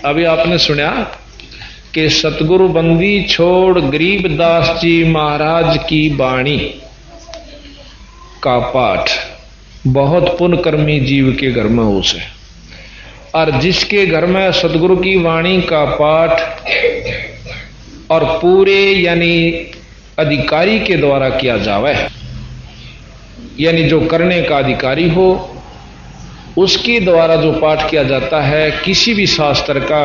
अभी आपने सुना कि सतगुरु बंदी छोड़ गरीबदास जी महाराज की वाणी का पाठ बहुत पुण्यकर्मी जीव के घर में हो से, और जिसके घर में सतगुरु की वाणी का पाठ और पूरे यानी अधिकारी के द्वारा किया जावे, यानी जो करने का अधिकारी हो उसके द्वारा जो पाठ किया जाता है किसी भी शास्त्र का,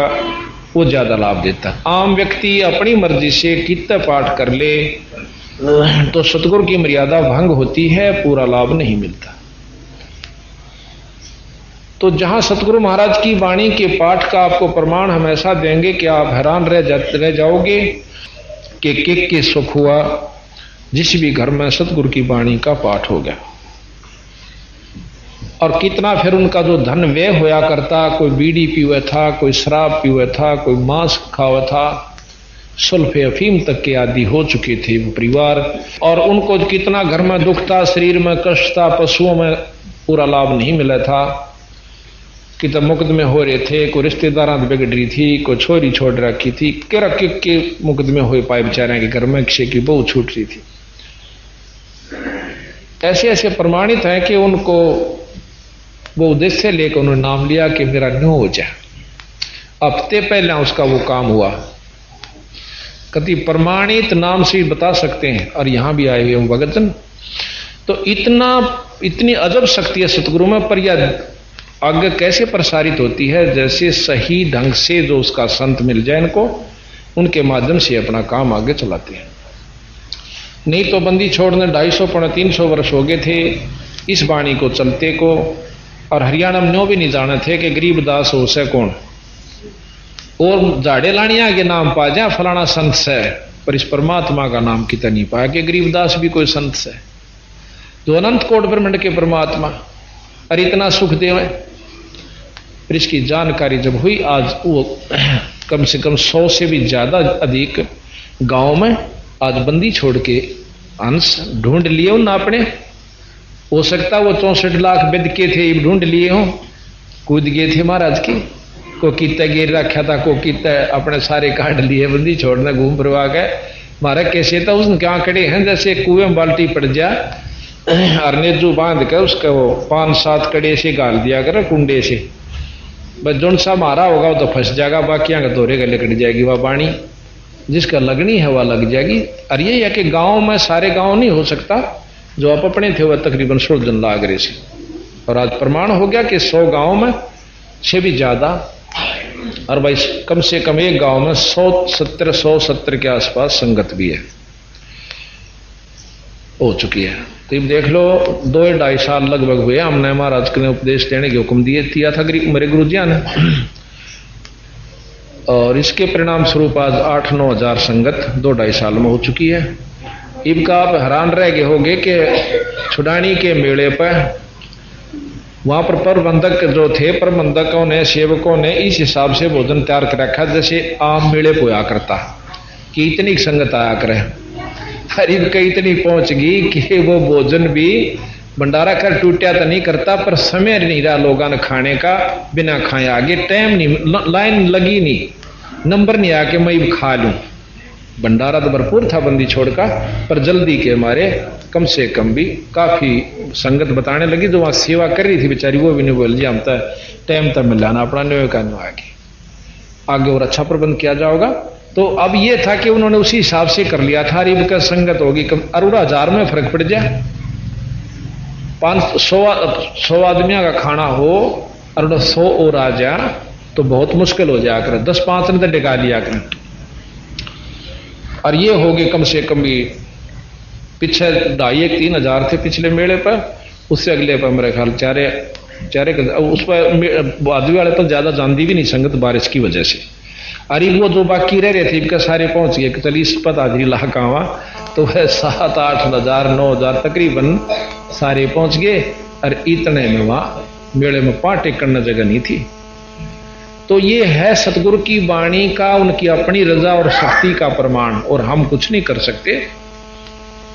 वो ज्यादा लाभ देता है। आम व्यक्ति अपनी मर्जी से कितना पाठ कर ले तो सतगुरु की मर्यादा भंग होती है, पूरा लाभ नहीं मिलता। तो जहां सतगुरु महाराज की वाणी के पाठ का आपको प्रमाण हम ऐसा देंगे कि आप हैरान रह जाओगे कि के सुख हुआ जिस भी घर में सतगुरु की वाणी का पाठ हो गया। और कितना फिर उनका जो धन व्यय होया करता, कोई बीड़ी पीवे था, कोई शराब पीवे था, कोई मांस खावा था, सुल्फे अफीम तक के आदि हो चुके थे वो परिवार, और उनको कितना घर में दुख था, शरीर में कष्ट था, पशुओं में पूरा लाभ नहीं मिला था, कितने मुकदमे हो रहे थे, कोई रिश्तेदार बिगड़ रही थी, कोई छोरी छोड़ रखी थी, के मुकदमे हुए पाए बेचारे के घर में, किसी की बहू छूट रही थी। ऐसे ऐसे प्रमाणित है कि उनको वो उद्देश्य लेकर उन्होंने नाम लिया कि मेरा न्यू हो जाए। हफ्ते पहले उसका वो काम हुआ। कति प्रमाणित नाम से बता सकते हैं, और यहां भी आए हुए भगतजन। तो इतनी अजब शक्ति है सतगुरु में, पर यह आगे कैसे प्रसारित होती है, जैसे सही ढंग से जो उसका संत मिल जाए इनको, उनके माध्यम से अपना काम आगे चलाते हैं। नहीं तो बंदी छोड़ने 250 पौने 300 वर्ष हो गए थे इस वाणी को चलते को, और हरियाणा में नो भी नहीं जाने थे कि गरीबदास हो से कौन, और झाड़े लानिया के नाम पा जा फलाना संत से, पर इस परमात्मा का नाम कितना नहीं पाया कि गरीबदास भी कोई संत से, जो अनंत कोट ब्रह्मांड के परमात्मा और इतना सुख देवे। फिर इसकी जानकारी जब हुई, आज वो कम से कम 100 से भी ज्यादा अधिक गांव में आज बंदी छोड़ के अंश ढूंढ लिए उन अपने। हो सकता वो 64 लाख वेद के थे, ढूंढ लिए हो, कूद गए थे महाराज की, को कितना गिर रखा था, को कितना अपने सारे काट लिए बंदी छोड़ने घूम फिरवा गए। महाराज कैसे था उसने क्या खड़े हैं, जैसे कुएं में बाल्टी पड़ जा और नेजू बांध कर उसका वो 5-7 कड़े से गाल दिया कर कुंडे से, बस जोन सा मारा होगा वो तो फंस जाएगा, बाकी का दोहरे गले कट जाएगी वह बाणी, जिसका लगनी है वह लग जाएगी। और ये है कि गांव में सारे गांव नहीं हो सकता, जो आप अपने थे वह तकरीबन 16 जन लाग रहे से, और आज प्रमाण हो गया कि 100 गांव में से भी ज्यादा, और भाई कम से कम एक गांव में 170 के आसपास संगत भी है हो चुकी है। तो अब देख लो 2-2.5 साल लगभग हुए हमने महाराज ने उपदेश देने के हुक्म दिया था मेरे गुरुजिया ने, और इसके परिणाम स्वरूप आज 8-9 हजार संगत 2-2.5 साल में हो चुकी है। इनका आप हैरान रह गए होंगे कि छुड़ानी के मेले पर वहां पर प्रबंधक जो थे, प्रबंधकों ने, सेवकों ने इस हिसाब से भोजन तैयार कर रखा जैसे आम मेले को आया करता कि इतनी संगत आया करे। करीब कई इतनी पहुंच गई कि वो भोजन भी भंडारा कर टूटा तो नहीं करता, पर समय नहीं रहा लोगों ने खाने का, बिना खाए आगे टाइम नहीं, लाइन लगी नहीं, नंबर नहीं आया कि मैं खा लूं। भंडारा तो भरपूर था बंदी छोड़ का, पर जल्दी के मारे कम से कम भी काफी संगत बताने लगी, जो वहां सेवा कर रही थी बेचारी वो भी नहीं बोल जी हम तो टाइम तक मिलाना अपना न्यू का आगे और अच्छा प्रबंध किया जाएगा। तो अब ये था कि उन्होंने उसी हिसाब से कर लिया था, रिब का संगत होगी कम, अरुड़ा 1000 में फर्क पड़ जाए, 500 आदमियों का खाना हो और 100 और आ जाए तो बहुत मुश्किल हो जाया कर, 10-5 ने तो टिका लिया कर। और ये हो गए कम से कम भी पीछे 2,500-3 हजार थे पिछले मेले पर, उससे अगले पर मेरे ख्याल चारे उस पर आदमी वाले पर ज्यादा जानती भी नहीं संगत बारिश की वजह से। अरे वो जो बाकी रह रहे थे इनका सारे पहुंच गए, 40 पता हाजिरी लाख आवा, तो वह 7-8 हजार 9 हजार तकरीबन सारे पहुंच गए। और इतने में वहां मेले में पांव टेकने जगह नहीं थी। तो ये है सतगुरु की वाणी का उनकी अपनी रजा और शक्ति का प्रमाण, और हम कुछ नहीं कर सकते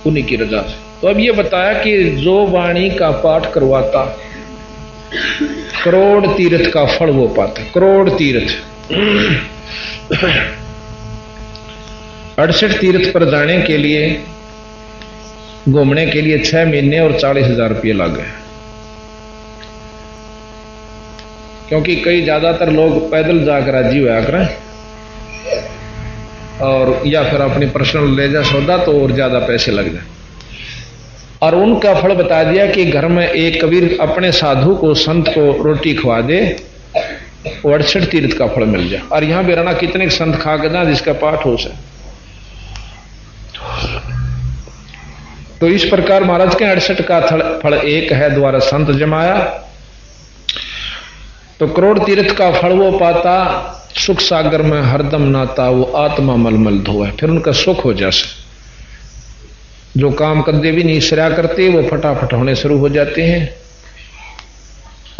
उन्हीं की रजा से। तो अब ये बताया कि जो वाणी का पाठ करवाता करोड़ तीर्थ का फल वो पाता। करोड़ तीर्थ 68 तीर्थ पर जाने के लिए, घूमने के लिए 6 महीने और 40,000 रुपये लगे, क्योंकि कई ज्यादातर लोग पैदल जाकर राजी हुआ करें और या फिर अपनी पर्सनल ले जा सौदा तो और ज्यादा पैसे लग जाए। और उनका फल बता दिया कि घर में एक कबीर अपने साधु को, संत को रोटी खवा दे, 68 तीर्थ का फल मिल जाए। और यहां बेराना कितने संत खा गदा जिसका पाठ हो सके। तो इस प्रकार महाराज के 68 का फल एक है, द्वारा संत जमाया। तो करोड़ तीर्थ का फल वो पाता, सुख सागर में हरदम नाता, वो आत्मा मलमल धोए। फिर उनका सुख हो जाए, जो काम कदे भी नहीं सरा करते वो फटाफट होने शुरू हो जाते हैं।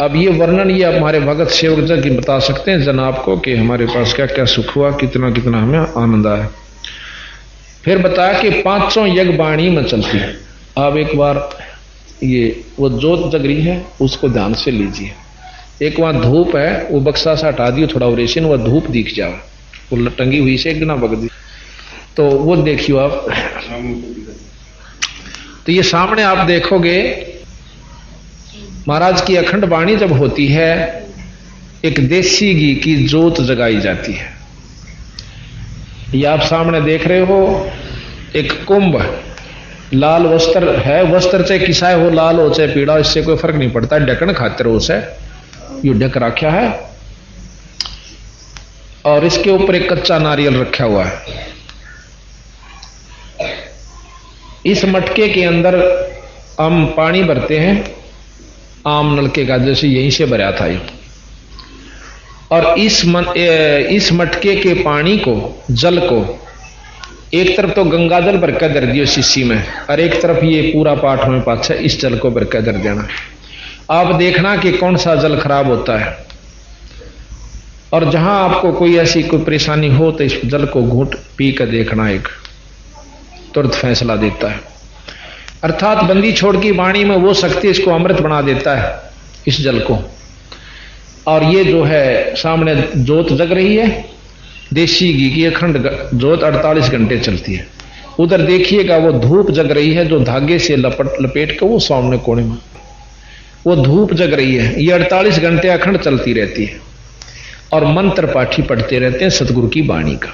अब ये वर्णन ये हमारे भगत सेवक जी बता सकते हैं जनाब को कि हमारे पास क्या क्या सुख हुआ, कितना कितना हमें आनंद आया। फिर बताया कि 500 यज्ञ वाणी में चलती है। अब एक बार ये वो जोत जग रही है उसको ध्यान से लीजिए। एक वहां धूप है, वो बक्सा सा हटा दियो थोड़ा ओरेशन, वह धूप दिख जाए, वो टंगी हुई से एक ना बगदी, तो वो देखियो आप। तो ये सामने आप देखोगे महाराज की अखंड वाणी जब होती है, एक देसी घी की जोत जगाई जाती है। ये आप सामने देख रहे हो, एक कुंभ, लाल वस्त्र है, वस्त्र चाहे किसाए हो, लाल हो चाहे पीड़ा, इससे कोई फर्क नहीं पड़ता, ढक्कन खातिर उसे यू ढक रखा है। और इसके ऊपर एक कच्चा नारियल रखा हुआ है। इस मटके के अंदर हम पानी भरते हैं, आम नलके का, जैसे यहीं से भरा था ये। और इस मटके के पानी को, जल को, एक तरफ तो गंगा जल भर कर दर दियो शीशी में, और एक तरफ ये पूरा पाठ में पाछा इस जल को भर कर दर देना। आप देखना कि कौन सा जल खराब होता है, और जहां आपको कोई ऐसी कोई परेशानी हो तो इस जल को घूंट पी कर देखना, एक तुरंत फैसला देता है। अर्थात बंदी छोड़ की वाणी में वो शक्ति इसको अमृत बना देता है, इस जल को। और ये जो है सामने जोत जग रही है, देसी घी की अखंड जोत 48 घंटे चलती है। उधर देखिएगा वो धूप जग रही है, जो धागे से लपेट के वो सामने कोने में वो धूप जग रही है। ये 48 घंटे अखंड चलती रहती है। और मंत्र पाठी पढ़ते रहते हैं सतगुरु की वाणी का।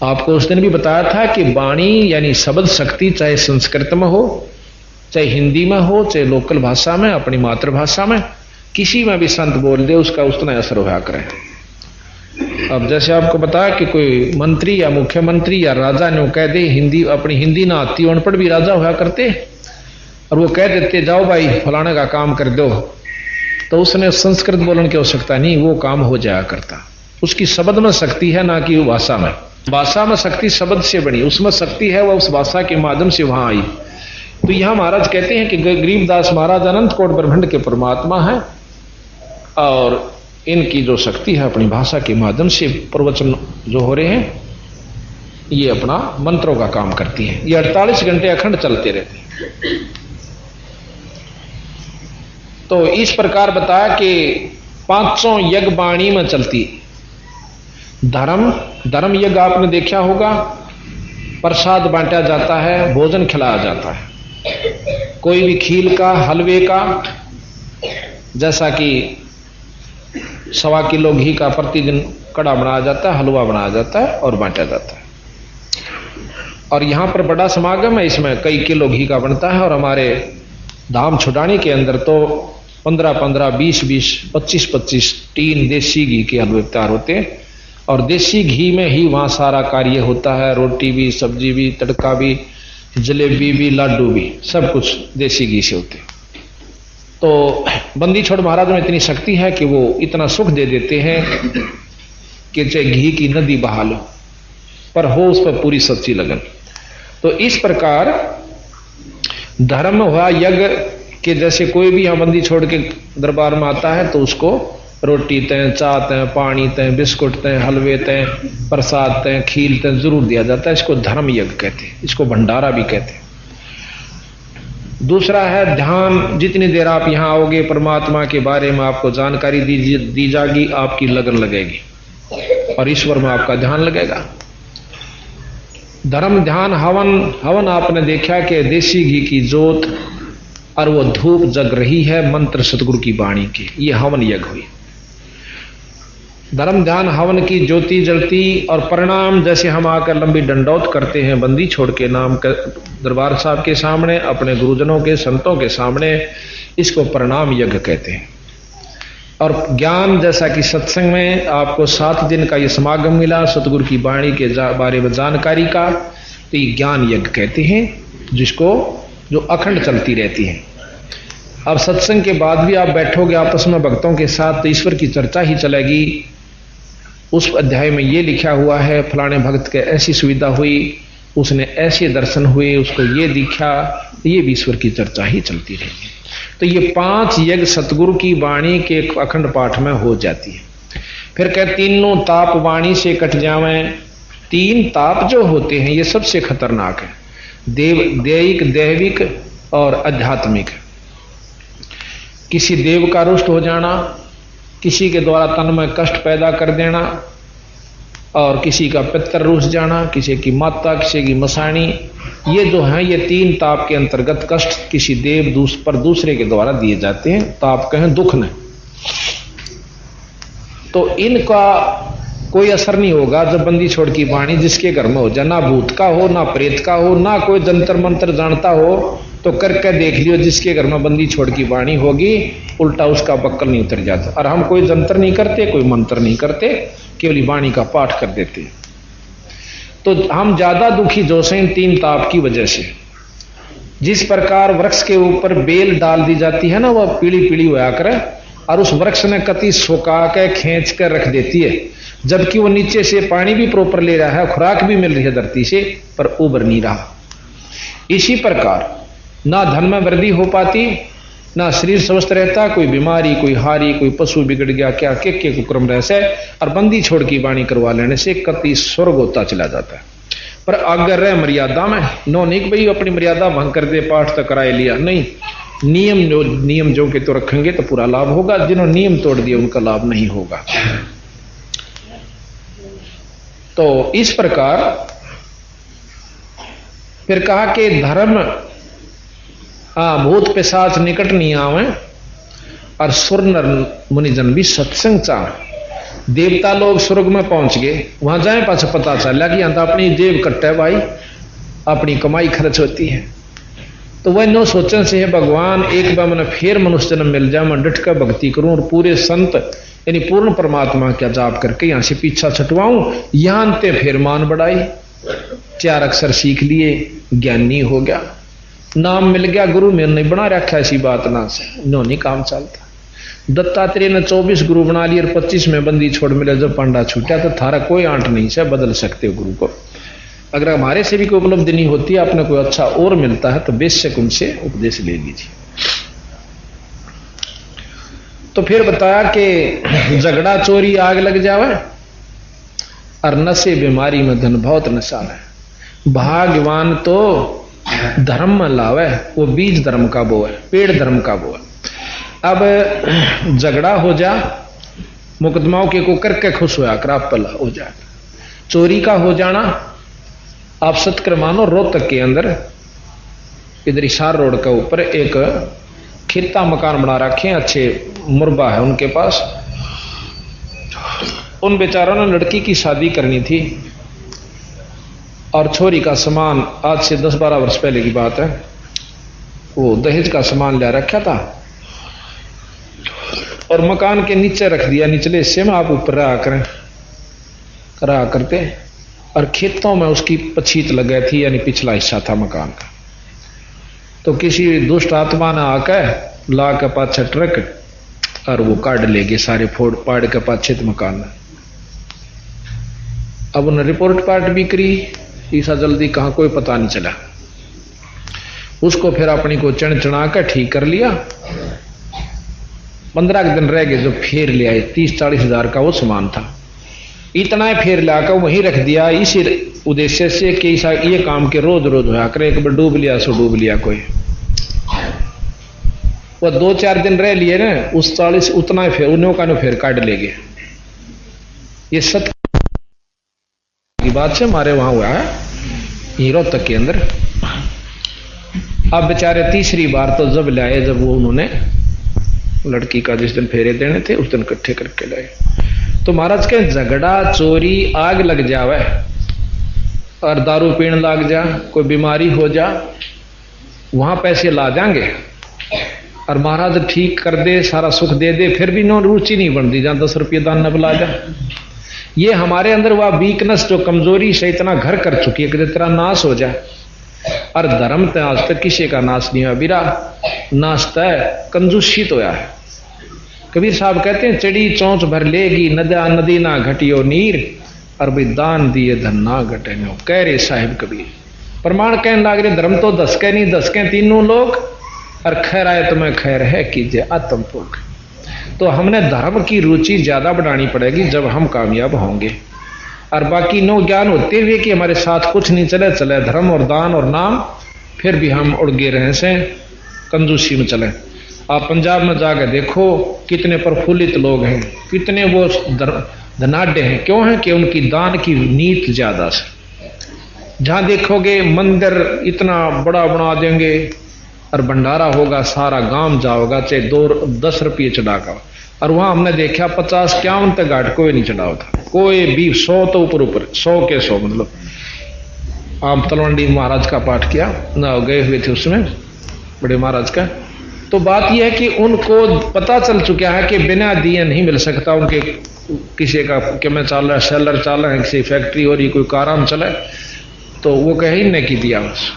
आपको उस दिन भी बताया था कि वाणी यानी शब्द शक्ति, चाहे संस्कृत में हो, चाहे हिंदी में हो, चाहे लोकल भाषा में, अपनी मातृभाषा में, किसी में भी संत बोल दे उसका उतना असर होया करे। अब जैसे आपको बताया कि कोई मंत्री या मुख्यमंत्री या राजा ने वो कह दे, हिंदी अपनी हिंदी ना आती, अनपढ़ भी राजा होया करते, और वो कह देते जाओ भाई फलाने का काम कर दो, तो उसने संस्कृत बोलने की आवश्यकता नहीं, वो काम हो जाया करता। उसकी शब्द में शक्ति है, ना कि भाषा में। भाषा में शक्ति शब्द से बनी, उसमें शक्ति है, वह उस भाषा के माध्यम से वहां आई। तो यहां महाराज कहते हैं कि गरीबदास महाराज अनंत कोट ब्रह्मांड के परमात्मा है, और इनकी जो शक्ति है अपनी भाषा के माध्यम से प्रवचन जो हो रहे हैं ये अपना मंत्रों का काम करती है। ये 48 घंटे अखंड चलते रहते हैं। तो इस प्रकार बताया कि 500 यज्ञ वाणी में चलती। धर्म यज्ञ आपने देखा होगा, प्रसाद बांटा जाता है, भोजन खिलाया जाता है, कोई भी खील का, हलवे का, जैसा कि 1.25 किलो घी का प्रतिदिन कड़ा बनाया जाता है, हलवा बनाया जाता है और बांटा जाता है। और यहां पर बड़ा समागम है, इसमें कई किलो घी का बनता है। और हमारे धाम छुटाने के अंदर तो 15-15, 20-20, 25-25 टीन देसी घी के हलवे तैयार होते हैं। और देसी घी में ही वहां सारा कार्य होता है, रोटी भी, सब्जी भी, तड़का भी, जलेबी भी, लाडू भी, सब कुछ देसी घी से होते हैं। तो बंदी छोड़ महाराज में इतनी शक्ति है कि वो इतना सुख दे देते हैं कि चाहे घी की नदी बहा लो, पर हो उस पर पूरी सच्ची लगन। तो इस प्रकार धर्म हुआ यज्ञ के, जैसे कोई भी यहां बंदी छोड़ के दरबार में आता है तो उसको रोटी तय, चाय तय, पानी तय, बिस्कुट तय, हलवे तय, प्रसाद तय, खील तय जरूर दिया जाता है। इसको धर्म यज्ञ कहते हैं, इसको भंडारा भी कहते हैं। दूसरा है ध्यान, जितनी देर आप यहां आओगे परमात्मा के बारे में आपको जानकारी दी जाएगी, आपकी लगन लगेगी और ईश्वर में आपका ध्यान लगेगा। धर्म, ध्यान, हवन। हवन आपने देखा कि देसी घी की जोत और वो धूप जग रही है मंत्र सतगुरु की वाणी की, ये हवन यज्ञ हुई। धर्म, ध्यान, हवन की ज्योति जलती और परिणाम जैसे हम आकर लंबी दंडौत करते हैं बंदी छोड़ के नाम दरबार साहब के सामने, अपने गुरुजनों के संतों के सामने, इसको परिणाम यज्ञ कहते हैं। और ज्ञान, जैसा कि सत्संग में आपको 7 दिन का ये समागम मिला सतगुरु की वाणी के बारे में जानकारी का, तो ये ज्ञान यज्ञ कहते हैं, जिसको जो अखंड चलती रहती है। अब सत्संग के बाद भी आप बैठोगे आपस में भक्तों के साथ तो ईश्वर की चर्चा ही चलेगी। उस अध्याय में ये लिखा हुआ है फलाने भक्त के ऐसी सुविधा हुई, उसने ऐसे दर्शन हुए, उसको ये दिखा, ये भी ईश्वर की चर्चा ही चलती रहेगी। तो ये 5 यज्ञ सतगुरु की वाणी के अखंड पाठ में हो जाती है। फिर कह तीनों ताप वाणी से कट जावें। 3 ताप जो होते हैं ये सबसे खतरनाक है, दैहिक, दैविक और आध्यात्मिक। किसी देव का रुष्ट हो जाना, किसी के द्वारा तन में कष्ट पैदा कर देना, और किसी का पितर रूस जाना, किसी की माता, किसी की मसाणी, ये जो हैं ये 3 ताप के अंतर्गत कष्ट किसी देव पर दूसरे के द्वारा दिए जाते हैं। ताप कहें दुख ने, तो इनका कोई असर नहीं होगा जब बंदी छोड़ की वाणी जिसके घर में हो जाए, ना भूत का हो, ना प्रेत का हो, ना कोई जंतर मंत्र जानता हो, तो करके देख लियो जिसके घर में बंदी छोड़ की वाणी होगी उल्टा उसका बक्कल नहीं उतर जाता। और हम कोई जंतर नहीं करते, कोई मंत्र नहीं करते, केवल वाणी का पाठ कर देते। तो हम ज्यादा दुखी जो से इन 3 ताप की वजह से। जिस प्रकार वृक्ष के ऊपर बेल डाल दी जाती है ना, वह पीली पीली होया करे और उस वृक्ष ने कति सुखा के खींच कर रख देती है, जबकि वो नीचे से पानी भी प्रॉपर ले रहा है, खुराक भी मिल रही है धरती से, पर उबर नहीं रहा। इसी प्रकार ना धन में वृद्धि हो पाती, ना शरीर स्वस्थ रहता, कोई बीमारी, कोई हारी, कोई पशु बिगड़ गया, क्या के कुक्रम रहसे, और बंदी छोड़ की वाणी करवा लेने से कति स्वर्ग होता चला जाता है। पर अगर रह मर्यादा में, नो नहीं कि भाई अपनी मर्यादा भंग कर दे, पाठ तो कराए लिया, नहीं, नियम जो के तो रखेंगे तो पूरा लाभ होगा, जिन्होंने नियम तोड़ दिया उनका लाभ नहीं होगा। तो इस प्रकार फिर कहा कि धर्म, भूत पिशाच निकट नहीं आवे, और सुर नर मुनिजन भी सत्संग चाह। देवता लोग स्वर्ग में पहुंच गए, वहां जाए पाछा पता चला कि यहां तो अपनी जेब कट्टे भाई, अपनी कमाई खर्च होती है। तो वह नो सोचन से है भगवान एक बार मैंने फिर मनुष्य जन्म मिल जाए, मैं डट कर भक्ति करूं और पूरे संत यानी पूर्ण परमात्मा का जाप करके यहां से पीछा छटवाऊं, यहां ते फिर मान बढ़ाई, 4 अक्षर सीख लिए, ज्ञानी हो गया, नाम मिल गया, गुरु में नहीं बना रखा, ऐसी बात ना से नो नहीं काम चलता। दत्तात्रेय ने 24 गुरु बना लिए और 25 में बंदी छोड़ मिले, जब पांडा छूटा तो थारा कोई आंट नहीं से बदल सकते गुरु को। अगर हमारे से भी कोई उपलब्धि नहीं होती, आपने कोई अच्छा और मिलता है तो बेशक उनसे उपदेश ले लीजिए। तो फिर बताया कि झगड़ा चोरी आग लग जावे और नशे बीमारी में धन बहुत नशा है। भाग्यवान तो धर्म में लावे, वो बीज धर्म का बो है, पेड़ धर्म का बो है। अब झगड़ा हो जा, मुकदमाओं के को करके खुश होया कर आप पला हो जाए। चोरी का हो जाना, आप सत्कर मानो रोहतक के अंदर इधर हिसार रोड के ऊपर एक खित्ता मकान बना रखे हैं, अच्छे मुरबा है उनके पास। उन बेचारों ने लड़की की शादी करनी थी और छोरी का सामान, आज से 10-12 वर्ष पहले की बात है, वो दहेज का सामान ले रखा था और मकान के नीचे रख दिया, निचले हिस्से में आप ऊपर रहा करते, और खेतों में उसकी पछीत लग गई थी, यानी पिछला हिस्सा था मकान का। तो किसी दुष्ट आत्मा ने आकर ला के पाछे ट्रक और वो काट ले गए सारे, फोड़ पाड़ के पाछे मकान में। अब उन्हें रिपोर्ट पार्ट भी करी, ईसा जल्दी कहाँ कोई पता नहीं चला। उसको फिर अपनी को चढ़ा कर ठीक कर लिया। 15 दिन रह गए, जो फेर ले आए 30-40 हजार का वो सामान था, इतना फेर लाकर वहीं रख दिया, इसी उद्देश्य से कि ये काम के रोज रोज होया करे, एक बार डूब लिया सो डूब लिया कोई। वो 2-4 दिन रह लिए ना, उस 40 उतना फिर उन्हों का फिर काट लेंगे। ये सत्य की बात से हमारे वहां हुआ है हीरो तक के अंदर। अब बेचारे तीसरी बार तो जब लाए, जब वो उन्होंने लड़की का जिस दिन फेरे देने थे उस दिन इकट्ठे करके लाए, तो महाराज के झगड़ा चोरी आग लग जावे और दारू पीने लग जा, कोई बीमारी हो जा, वहां पैसे ला जाएंगे और महाराज ठीक कर दे, सारा सुख दे दे, फिर भी नो रुचि नहीं बनती, जहां 10 रुपये दान न बुला जा। ये हमारे अंदर वह वीकनेस जो कमजोरी से इतना घर कर चुकी है कि तेरा नाश हो जाए। और धर्म तो आज तक किसी का नाश नहीं हुआ, बिरा नाश तय कंजूसित होया है। कबीर साहब कहते हैं चढ़ी चौंच भर लेगी नदा नदी ना घटियो नीर, और भाई दान दिए धन ना घटे नो, कह रहे साहिब कबीर। प्रमाण कहने लग रहे धर्म तो दसके नहीं दसके तीनों लोग, और खैर आए तुम्हें खैर है कीजिए आत्म भोग। तो हमने धर्म की रुचि ज्यादा बढ़ानी पड़ेगी जब हम कामयाब होंगे। और बाकी नो ज्ञान होते हुए कि हमारे साथ कुछ नहीं चले, चले धर्म और दान और नाम, फिर भी हम उड़गे रहे से कंजूसी में चले। आप पंजाब में जाकर देखो कितने प्रफुल्लित लोग हैं, कितने वो धनाढ़ हैं। क्यों है कि उनकी दान की नीत ज्यादा से। जहां देखोगे मंदिर इतना बड़ा बना देंगे और भंडारा होगा, सारा गांव जाओगा, चाहे 2-10 रुपये चढ़ा का, और वहां हमने देखा 50-51 तक घाट कोई नहीं चढ़ा था, कोई भी 100 तो ऊपर 100 के 100। मतलब आप तलवंडी महाराज का पाठ किया ना, गए हुए थे उसमें बड़े महाराज का। तो बात यह है कि उनको पता चल चुका है कि बिना दिए नहीं मिल सकता। उनके किसी का कि मैं चाल रहा सेलर चाल रहा है, किसी फैक्ट्री हो रही, कोई कारम चले, तो वो कहे इनने की दिया, बस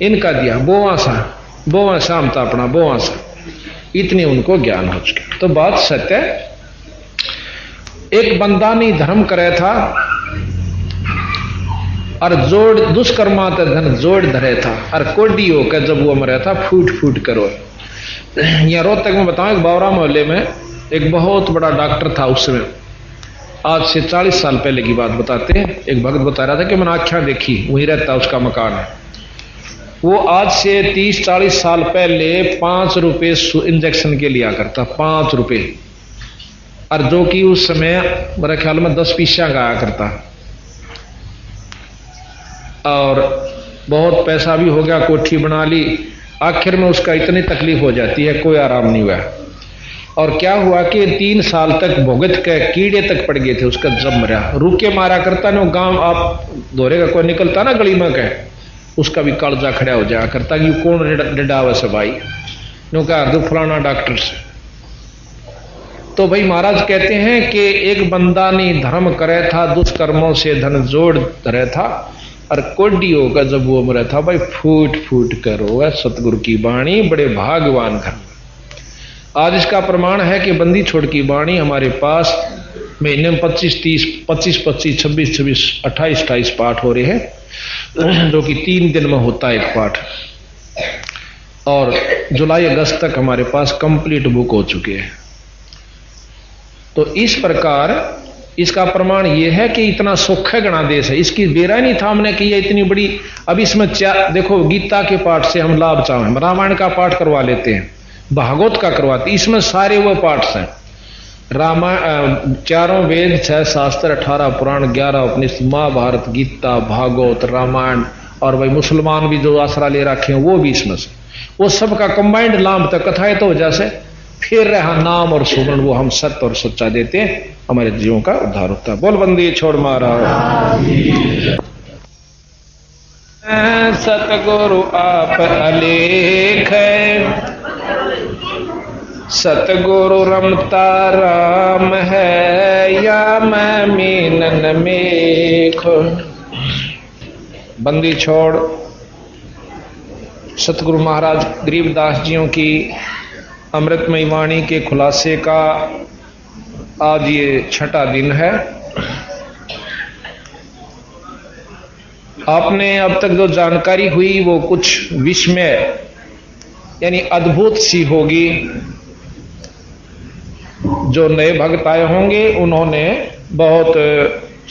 इनका दिया, बोवा शाम था अपना बोवा सा, इतनी उनको ज्ञान हो चुका। तो बात सत्य, एक बंदा नहीं धर्म करे था और जोड़ दुष्कर्मा धन जोड़ धरे था, और कोडी होकर जब वो मरे था फूट फूट करो। यहाँ रोहतक में बताऊं, एक बावरा मोहल्ले में एक बहुत बड़ा डॉक्टर था उस समय, आज से 40 साल पहले की बात बताते हैं। एक भक्त बता रहा था कि मैंने आख्या देखी, वहीं रहता उसका मकान है। वो आज से 30-40 साल पहले 5 रुपए इंजेक्शन के लिया करता, 5 रुपए, और जो कि उस समय मेरे ख्याल में 10 पैसा का आया करता, और बहुत पैसा भी हो गया, कोठी बना ली। आखिर में उसका इतनी तकलीफ हो जाती है, कोई आराम नहीं हुआ। और क्या हुआ कि 3 साल तक भुगत के कीड़े तक पड़ गए थे उसका, जब मरा रुके मारा करता ना गांव, आप दोहरे का कोई निकलता ना गली में, कह उसका भी कालजा खड़ा हो जाया करता कि कौन डिडावे से भाई, नो कहा दो फलाना डॉक्टर से। तो भाई महाराज कहते हैं कि एक बंदा ने धर्म करे था, दुष्कर्मों से धन जोड़ धरे था, और कोडी होगा जब वो मरा था, भाई फूट फूट कर रोए। सतगुरु की बाणी बड़े भागवान घर। आज इसका प्रमाण है कि बंदी छोड़ की बाणी हमारे पास महीने में 25-30, 25-25, 26-26, 28-28 पाठ हो रहे हैं, जो कि 3 दिन में होता है एक पाठ, और जुलाई अगस्त तक हमारे पास कंप्लीट बुक हो चुके हैं। तो इस प्रकार इसका प्रमाण यह है कि इतना सुख है गणादेश है, इसकी बेरा नहीं था हमने कि ये इतनी बड़ी। अब इसमें देखो गीता के पाठ से हम लाभ चाहें, रामायण का पाठ करवा लेते हैं, भागवत का करवाते, इसमें सारे वो पाठ हैं। रामायण 4 वेद, 6 शास्त्र, 18 पुराण, 11 उपनिषद, महाभारत, गीता, भागवत, रामायण, और भाई मुसलमान भी जो आसरा ले रखे हैं वो भी इसमें से, वो सबका कंबाइंड लाभ तक कथाएं तो जैसे फिर रहा नाम और सुमरण, वो हम सत्य और सच्चा देते हैं, हमारे जीवों का उद्धार होता है। बोल बंदी छोड़ मारा सतगुरु आप अलेख है, सतगुरु रमता राम है, या मैं मीनन मेख। बंदी छोड़ सतगुरु महाराज गरीबदास जियों की अमृतमयी वाणी के खुलासे का आज ये 6ठा दिन है। आपने अब तक जो जानकारी हुई वो कुछ विस्मय यानी अद्भुत सी होगी। जो नए भक्त आए होंगे उन्होंने बहुत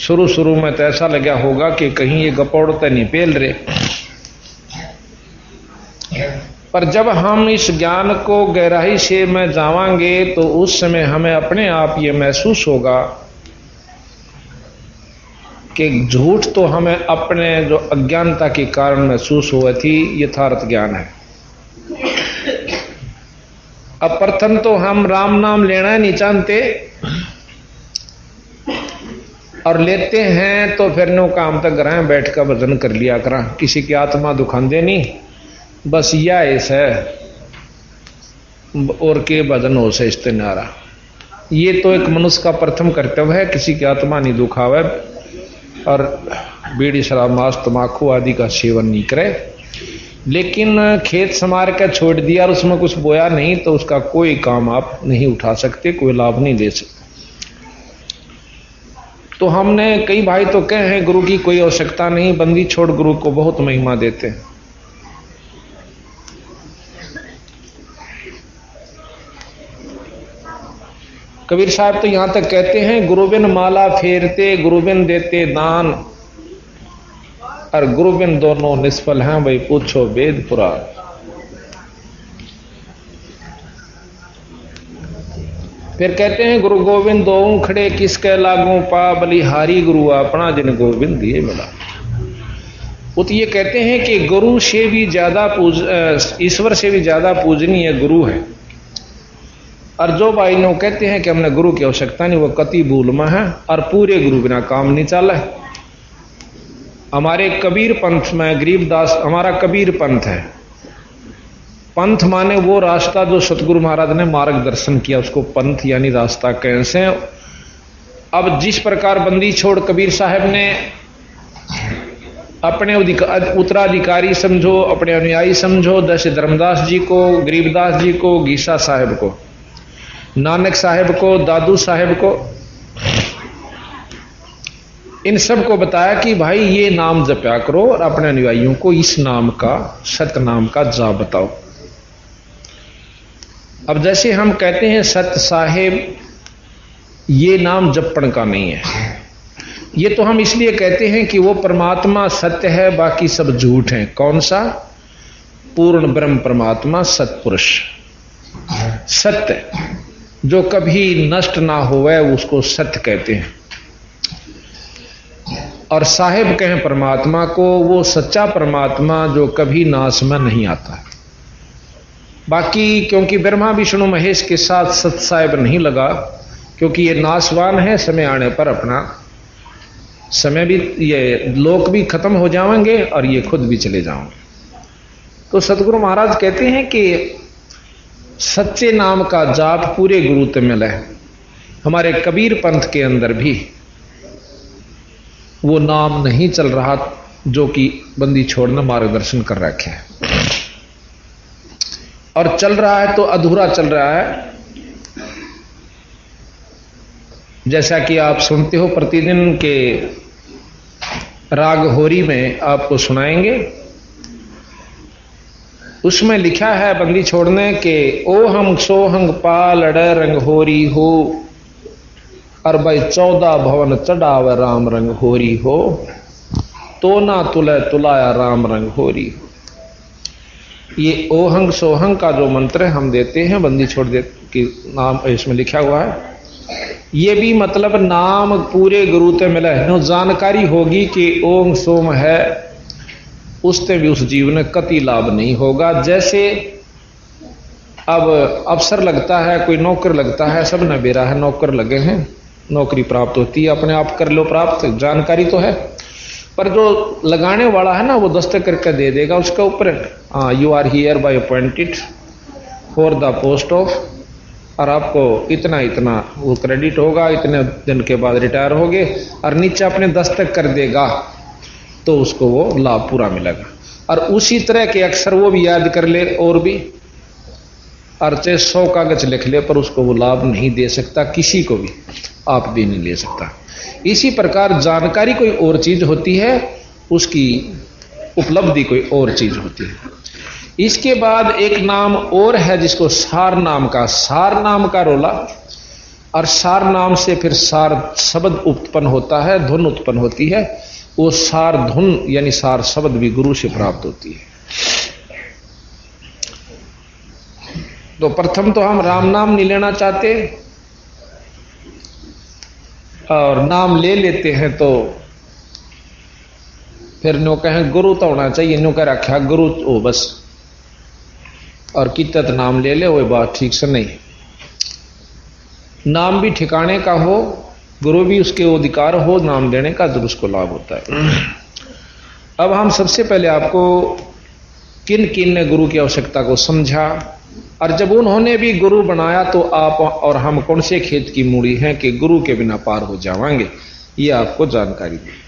शुरू में तो ऐसा लगा होगा कि कहीं ये गपौड़ तो नहीं पेल रहे, पर जब हम इस ज्ञान को गहराई से में जावांगे तो उस समय हमें अपने आप ये महसूस होगा कि झूठ तो हमें अपने जो अज्ञानता के कारण महसूस हुआ थी, यथार्थ ज्ञान है। अब प्रथम तो हम राम नाम लेना नहीं चाहते और लेते हैं तो फिर नो काम तक ग्रह बैठ कर भजन कर लिया करा, किसी की आत्मा दुखांदे नहीं, बस यह ऐसा है और के भजन हो से इस्ते नारा। ये तो एक मनुष्य का प्रथम कर्तव्य है, किसी की आत्मा नहीं दुखावे और बीड़ी शराब मांस तमाकू आदि का सेवन नहीं करे। लेकिन खेत समार कर छोड़ दिया और उसमें कुछ बोया नहीं तो उसका कोई काम आप नहीं उठा सकते, कोई लाभ नहीं ले सकते। तो हमने कई भाई तो कहे हैं गुरु की कोई आवश्यकता नहीं, बंदी छोड़ गुरु को बहुत महिमा देते हैं। कबीर साहब तो यहां तक कहते हैं गुरुबिन माला फेरते गुरुबिन देते दान और गुरुबिन दोनों निष्फल हैं, भाई पूछो वेद पुराण। फिर कहते हैं गुरु गोविंद दो खड़े किसके लागू पा बलिहारी गुरु अपना जिन गोविंद दिए मिला। वो तो ये कहते हैं कि गुरु से भी ज्यादा ईश्वर से भी ज्यादा पूजनीय गुरु है। और जो भाई ने कहते हैं कि हमने गुरु की आवश्यकता नहीं, वो कति भूल में है और पूरे गुरु बिना काम नहीं चला है। हमारे कबीर पंथ में गरीबदास हमारा कबीर पंथ है। पंथ माने वो रास्ता जो सतगुरु महाराज ने मार्गदर्शन किया, उसको पंथ यानी रास्ता कैसे। अब जिस प्रकार बंदी छोड़ कबीर साहब ने अपने उत्तराधिकारी समझो, अपने अनुयायी समझो, जैसे धर्मदास जी को, गरीबदास जी को, गीसा साहब को, नानक साहब को, दादू साहब को, इन सब को बताया कि भाई ये नाम जपया करो और अपने अनुयायियों को इस नाम का, सत्य नाम का जाप बताओ। अब जैसे हम कहते हैं सत्य साहेब, ये नाम जपण का नहीं है। ये तो हम इसलिए कहते हैं कि वो परमात्मा सत्य है, बाकी सब झूठ है। कौन सा? पूर्ण ब्रह्म परमात्मा सत्पुरुष सत्य, जो कभी नष्ट ना होवे उसको सत्य कहते हैं। और साहेब कहें परमात्मा को, वो सच्चा परमात्मा जो कभी नाश में नहीं आता। बाकी क्योंकि ब्रह्मा विष्णु महेश के साथ सत साहेब नहीं लगा, क्योंकि ये नाशवान है, समय आने पर अपना समय भी, ये लोक भी खत्म हो जाएंगे और ये खुद भी चले जाएंगे। तो सतगुरु महाराज कहते हैं कि सच्चे नाम का जाप पूरे गुरु ते मिला है। हमारे कबीर पंथ के अंदर भी वो नाम नहीं चल रहा जो कि बंदी छोड़ना मार्गदर्शन कर रखे है, और चल रहा है तो अधूरा चल रहा है। जैसा कि आप सुनते हो प्रतिदिन के राग होरी में आपको सुनाएंगे, उसमें लिखा है बंदी छोड़ने के ओ हम सोहंग पाल रंग होरी हो, और भाई 14 भवन चढ़ाव राम रंग होरी हो, तो ना तुले तुलाया राम रंग होरी हो। ये ओहंग सोहंग का जो मंत्र हम देते हैं बंदी छोड़ दे कि नाम इसमें लिखा हुआ है, ये भी मतलब नाम पूरे गुरु ते मिला है। जानकारी होगी कि ओम सोम है, उससे भी उस जीव ने कति लाभ नहीं होगा। जैसे अब अवसर लगता है, कोई नौकर लगता है, सब न बेरा है, नौकर लगे हैं, नौकरी प्राप्त होती है, अपने आप कर लो प्राप्त, जानकारी तो है, पर जो लगाने वाला है ना वो दस्तक करके दे देगा उसके ऊपर, you are here by appointed for the post of, और आपको इतना इतना वो क्रेडिट होगा, इतने दिन के बाद रिटायर होगे, और नीचे अपने दस्तक कर देगा तो उसको वो लाभ पूरा मिलेगा। और उसी तरह के अक्षर वो भी याद कर ले और भी, और चाहे 100 कागज लिख ले, पर उसको वो लाभ नहीं दे सकता, किसी को भी आप भी नहीं ले सकता। इसी प्रकार जानकारी कोई और चीज होती है, उसकी उपलब्धि कोई और चीज होती है। इसके बाद एक नाम और है जिसको सार नाम का रोला, और सार नाम से फिर सार शब्द उत्पन्न होता है, धुन उत्पन्न होती है। वो सार धुन यानी सार शब्द भी गुरु से प्राप्त होती है। तो प्रथम तो हम राम नाम नहीं लेना चाहते, और नाम ले लेते हैं तो फिर नो कहें गुरु तो होना चाहिए, नो कह रखा गुरु हो बस, और कितत नाम ले ले, वो बात ठीक से नहीं। नाम भी ठिकाने का हो, गुरु भी उसके अधिकार हो नाम देने का, तो उसको लाभ होता है। अब हम सबसे पहले आपको किन किन ने गुरु की आवश्यकता को समझा, और जब उन्होंने भी गुरु बनाया तो आप और हम कौन से खेत की मूड़ी हैं कि गुरु के बिना पार हो जावांगे, ये आपको जानकारी दी।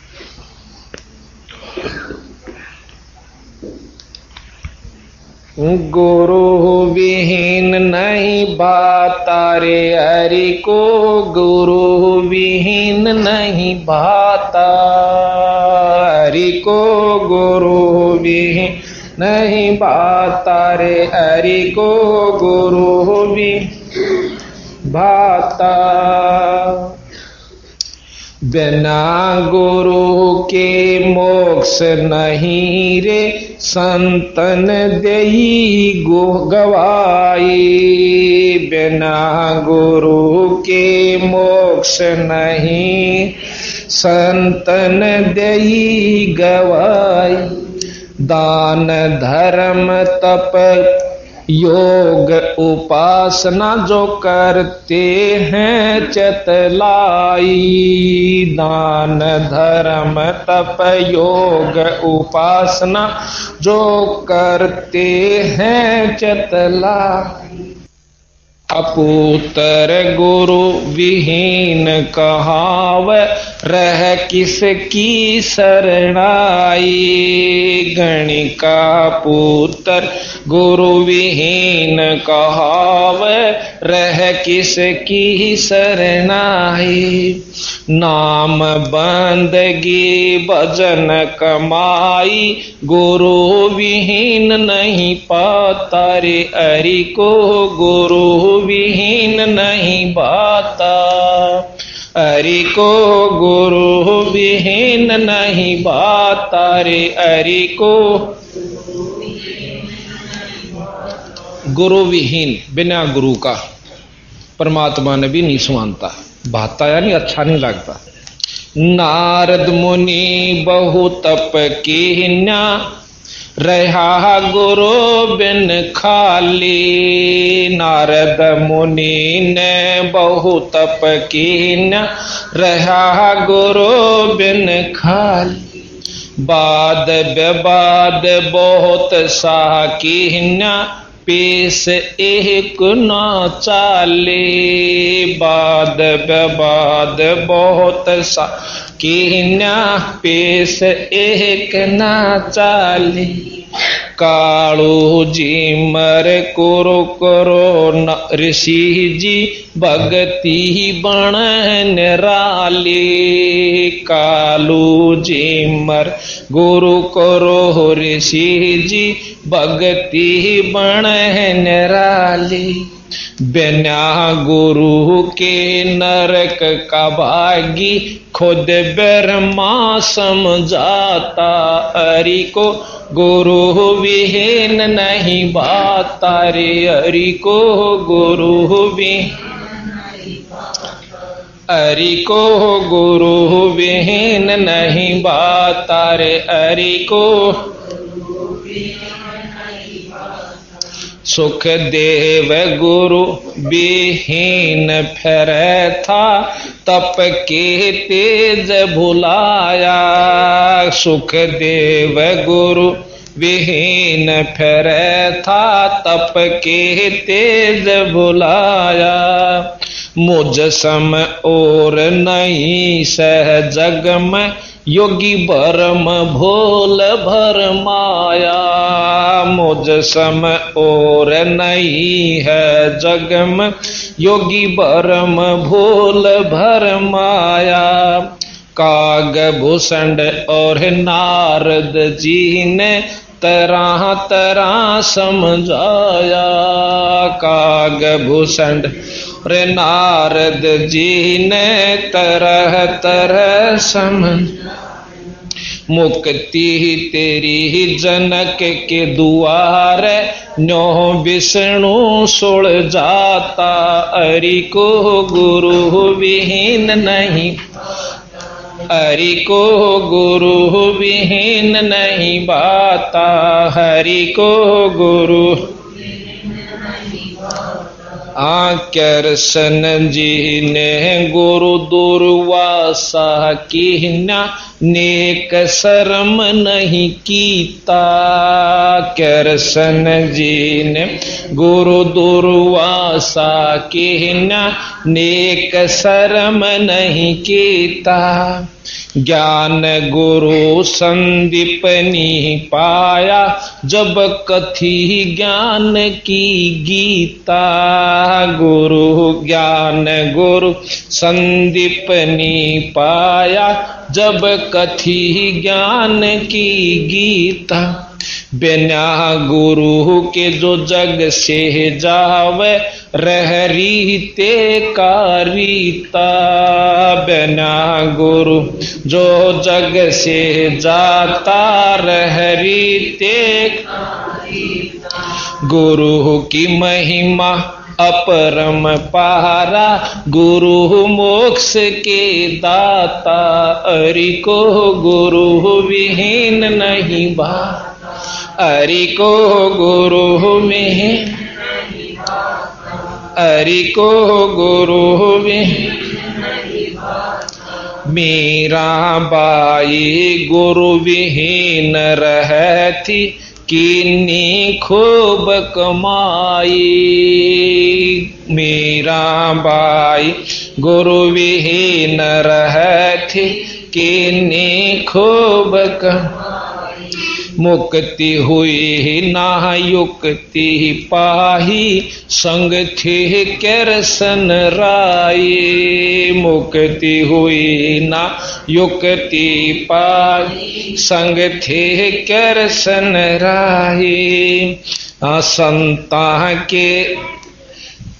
गुरु विहीन नहीं भाता रे हरि को, गुरु विहीन नहीं भाता हरि को, गुरु विहीन नहीं भाता रे हरि को, गुरु विहीन भाता। बिना गुरु के मोक्ष नहीं रे, संतन देई गवाई। बिना गुरु के मोक्ष नहीं, संतन देई गवाई। दान धर्म तप योग उपासना जो करते हैं चतलाई। दान धर्म तप योग उपासना जो करते हैं चतलाई। अपुत्र गुरु विहीन कहाव, रह किसकी शरणाई। गणिका पुत्र गुरु विहीन कहाव, रह किसकी शरणाई। नाम बंदगी भजन कमाई, गुरु विहीन नहीं पाता रे हरि को, गुरु विहीन नहीं पाता हरि को, गुरु विहीन नहीं पाता रे हरि को। गुरु विहीन बिना गुरु का परमात्मा ने भी नहीं सुनता, भाता यानी अच्छा नहीं लगता। नारद मुनि बहु तप कीन्या, रहा गुरु बिन खाली। नारद मुनि ने बहु तप कीन्या, रहा गुरु बिन खाली। बाद विवाद बहुत सा कीन्या, पेश एक न चाले। बाद विवाद बहुत सा कीन्या, पेश एक न चाले। कालू जी मर कुरु करो ऋषि जी, भगति बण निराली। कालू जी मर गुरु करो ऋषि जी, भगति बण निराली। बिना गुरु के नरक का भागी, खुद ब्रह्मा समझाता हरि को, गुरु विहीन नहीं भाता रे हरि को, गुरु हरि को, गुरु विहीन नहीं भाता रे हरि को। सुखदेव गुरु विहीन फिर था, तप के तेज भुलाया। सुखदेव गुरु विहीन फिर था, तप के तेज भुलाया। मुझ सम और नहीं सह जग में, योगी भरम भोल भर माया। मुझ सम और नहीं है जग में, योगी भरम भोल भर माया। कागभूषण और नारद जी ने तरह तरह समझाया। कागभूषण और नारद जी ने तरह तरह समझ। मुक्ति तेरी जनक के दुआर, न्यो विष्णु सुल जाता, हरि को गुरु विहीन नहीं, हरि को गुरु विहीन नहीं बाता, हरि को गुरु कृष्ण जी ने गुरु दुर्वासा कीन्या, नेक शर्म नहीं कीता, कृष्ण जी ने गुरु दुर्वासा कीन्या, नेक शर्म नहीं कीता, ज्ञान गुरु संदीपनी पाया, जब कथी ज्ञान की गीता, गुरु ज्ञान गुरु संदीपनी पाया, जब कथी ज्ञान की गीता, बिना गुरु के जो जग से जावे, रह रीते का रीता, बिना गुरु जो जग से जाता, रह रीते का रीता, गुरु की महिमा अपरम पारा, गुरु मोक्ष के दाता, हरि को गुरु विहीन नहीं बाता, हरि को गुरु में, हरि को गुरु में, मीरा बाई गुरु विहीन रहती, किन्नी खूब कमाई, मीरा बाई गुरु विहीन रहती, किन्नी खूब कमाई, मुक्ति हुई ना युक्ति पाही, संग थे कृष्ण राई, मुक्ति हुई ना युक्ति पाही, संग थे कृष्ण राई,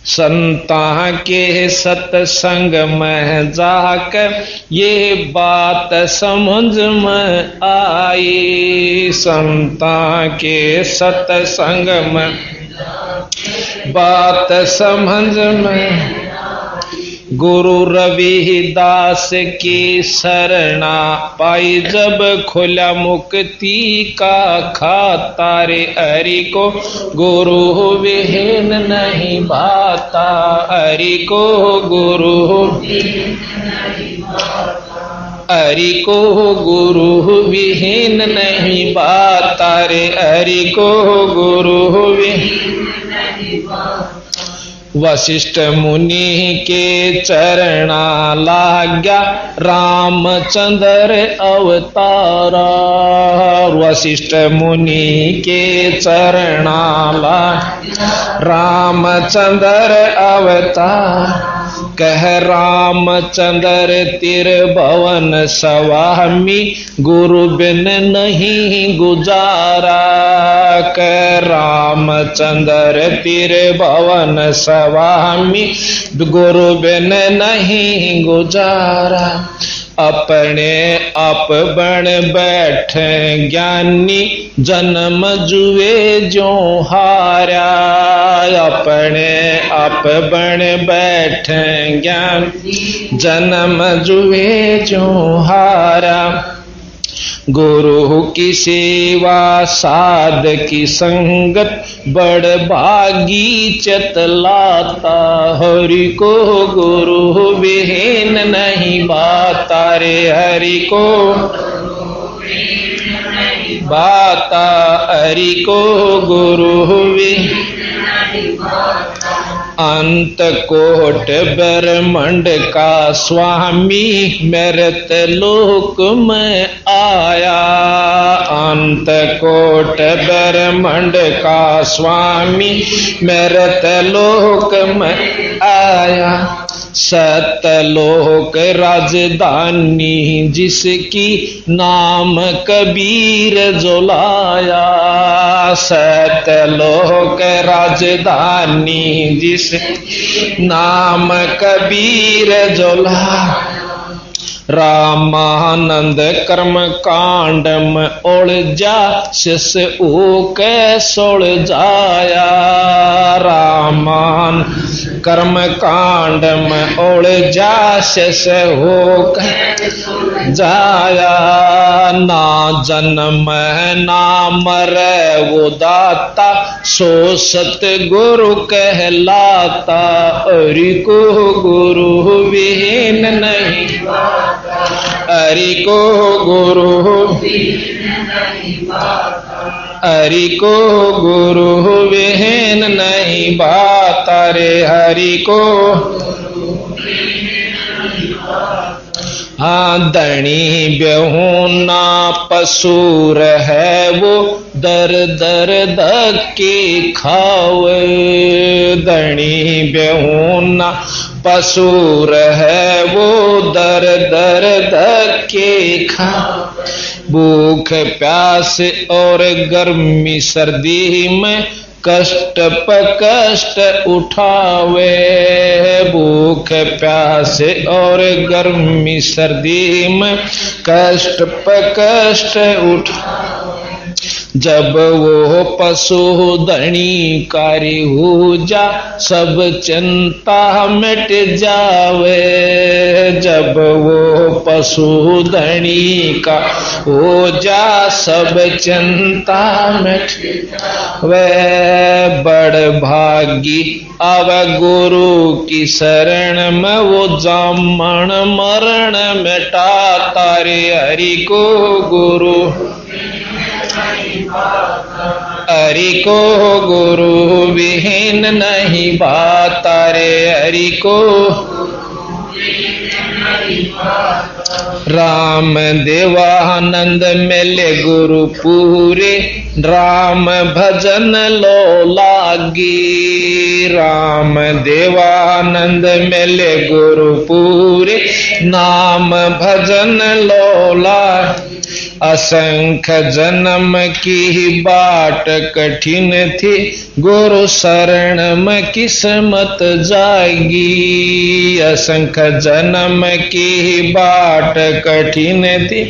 संता के सत्संग में जाकर ये बात समझ में आई, संता के सत्संग में बात समझ में, गुरु रविदास की शरणा पाई, जब खुला मुक्ति का खाता, रे हरि को गुरु विहीन नहीं भाता, हरि को गुरु, हरि को गुरु विहीन नहीं भाता, रे हरि को गुरु विहीन नहीं भाता, वशिष्ठ मुनि के चरणा लाग्या, रामचंद्र अवतारा, वशिष्ठ मुनि के चरणा लाग्या, रामचंद्र अवतार, कह रामचंद्र त्रिभुवन स्वामी, गुरु बिन नहीं गुजारा, कह रामचंद्र त्रिभुवन स्वामी, गुरु बिन नहीं गुजारा, अपने आप बन बैठे ज्ञानी, जन्म जुए जो हारा, अपने आप बन बैठे ज्ञानी, जन्म जुए जो हारा, गुरु की सेवा साध की संगत, बड़ भागी चतलाता, हरि को गुरु विहीन नहीं बाता, रे हरि को बाता, हरि को गुरु विहीन नहीं बाता, अंत कोट ब्रह्मांड का स्वामी, मृत लोक में आया, अंत कोट ब्रह्मांड का स्वामी, मृत लोक में आया, सतलोक राजधानी जिसकी, नाम कबीर जो लाया, सतलोक राजधानी जिस, नाम कबीर जो लाया, रामानंद कर्म कांड में उलझा शिष ऊके सुलझाया। रामान कर्म कांड में उलझा शिष ऊके जाया। ना जन्म ना मरे वो दाता सो सतगुरु कहलाता। हरि को गुरु विहीन नहीं, हरि को गुरु, हरि को गुरु विहीन नहीं बाता रे। हरि को हाँ धनी बेहूना पसूर है वो दर दर धक्के खावे। धनी बेहूना पसूर है वो दर दर धक्के खावे। भूख प्यास और गर्मी सर्दी में कष्ट प कष्ट उठावे। भूख प्यास और गर्मी सर्दी में कष्ट प कष्ट उठावे। जब वो पशु धनी कारी हो जा सब चिंता मिट जावे। जब वो पशु धनी का हो जा सब चिंता मिट वे। बड़ भागी अब गुरु की शरण में वो जामन मरण मिटाता रे। हरि को गुरु, हरि को गुरु विहीन नहीं बाता रे। हरि को राम देवानंद मिले गुरु पूरे राम भजन लो लागी। राम देवानंद मिले गुरु पूरे नाम भजन लो लागी। असंख्य जन्म की बाट कठिन थी गुरु शरण में किस्मत जाएगी। असंख्य जन्म की बाट कठिन थी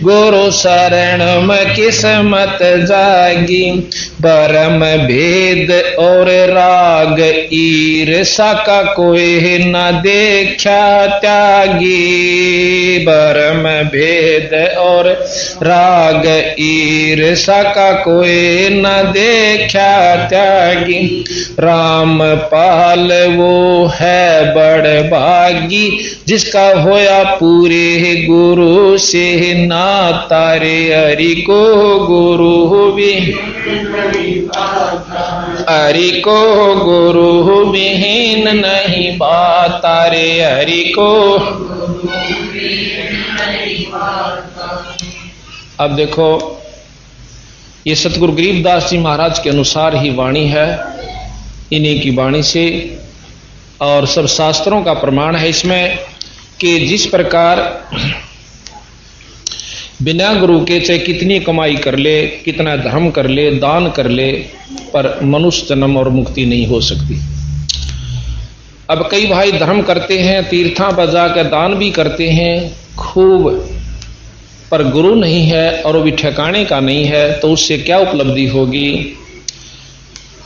गुरु शरण में किस्मत जाएगी। परम भेद और राग ईर्षा का कोई न देखा त्यागी। परम भेद और राग ईर्षा का कोई न देखा त्यागी। राम पाल वो है बड़ भागी जिसका होया पूरे गुरु से नाता रे। हरि को गुरु भी, हरि को गुरु विहीन नहीं बाता रे। हरि को अब देखो ये सतगुरु गरीबदास जी महाराज के अनुसार ही वाणी है, इन्हीं की वाणी से और सब शास्त्रों का प्रमाण है इसमें कि जिस प्रकार बिना गुरु के चाहे कितनी कमाई कर ले, कितना धर्म कर ले, दान कर ले, पर मनुष्य जन्म और मुक्ति नहीं हो सकती। अब कई भाई धर्म करते हैं, तीर्थां पर जाकर दान भी करते हैं खूब, पर गुरु नहीं है और वो भी ठिकाने का नहीं है, तो उससे क्या उपलब्धि होगी।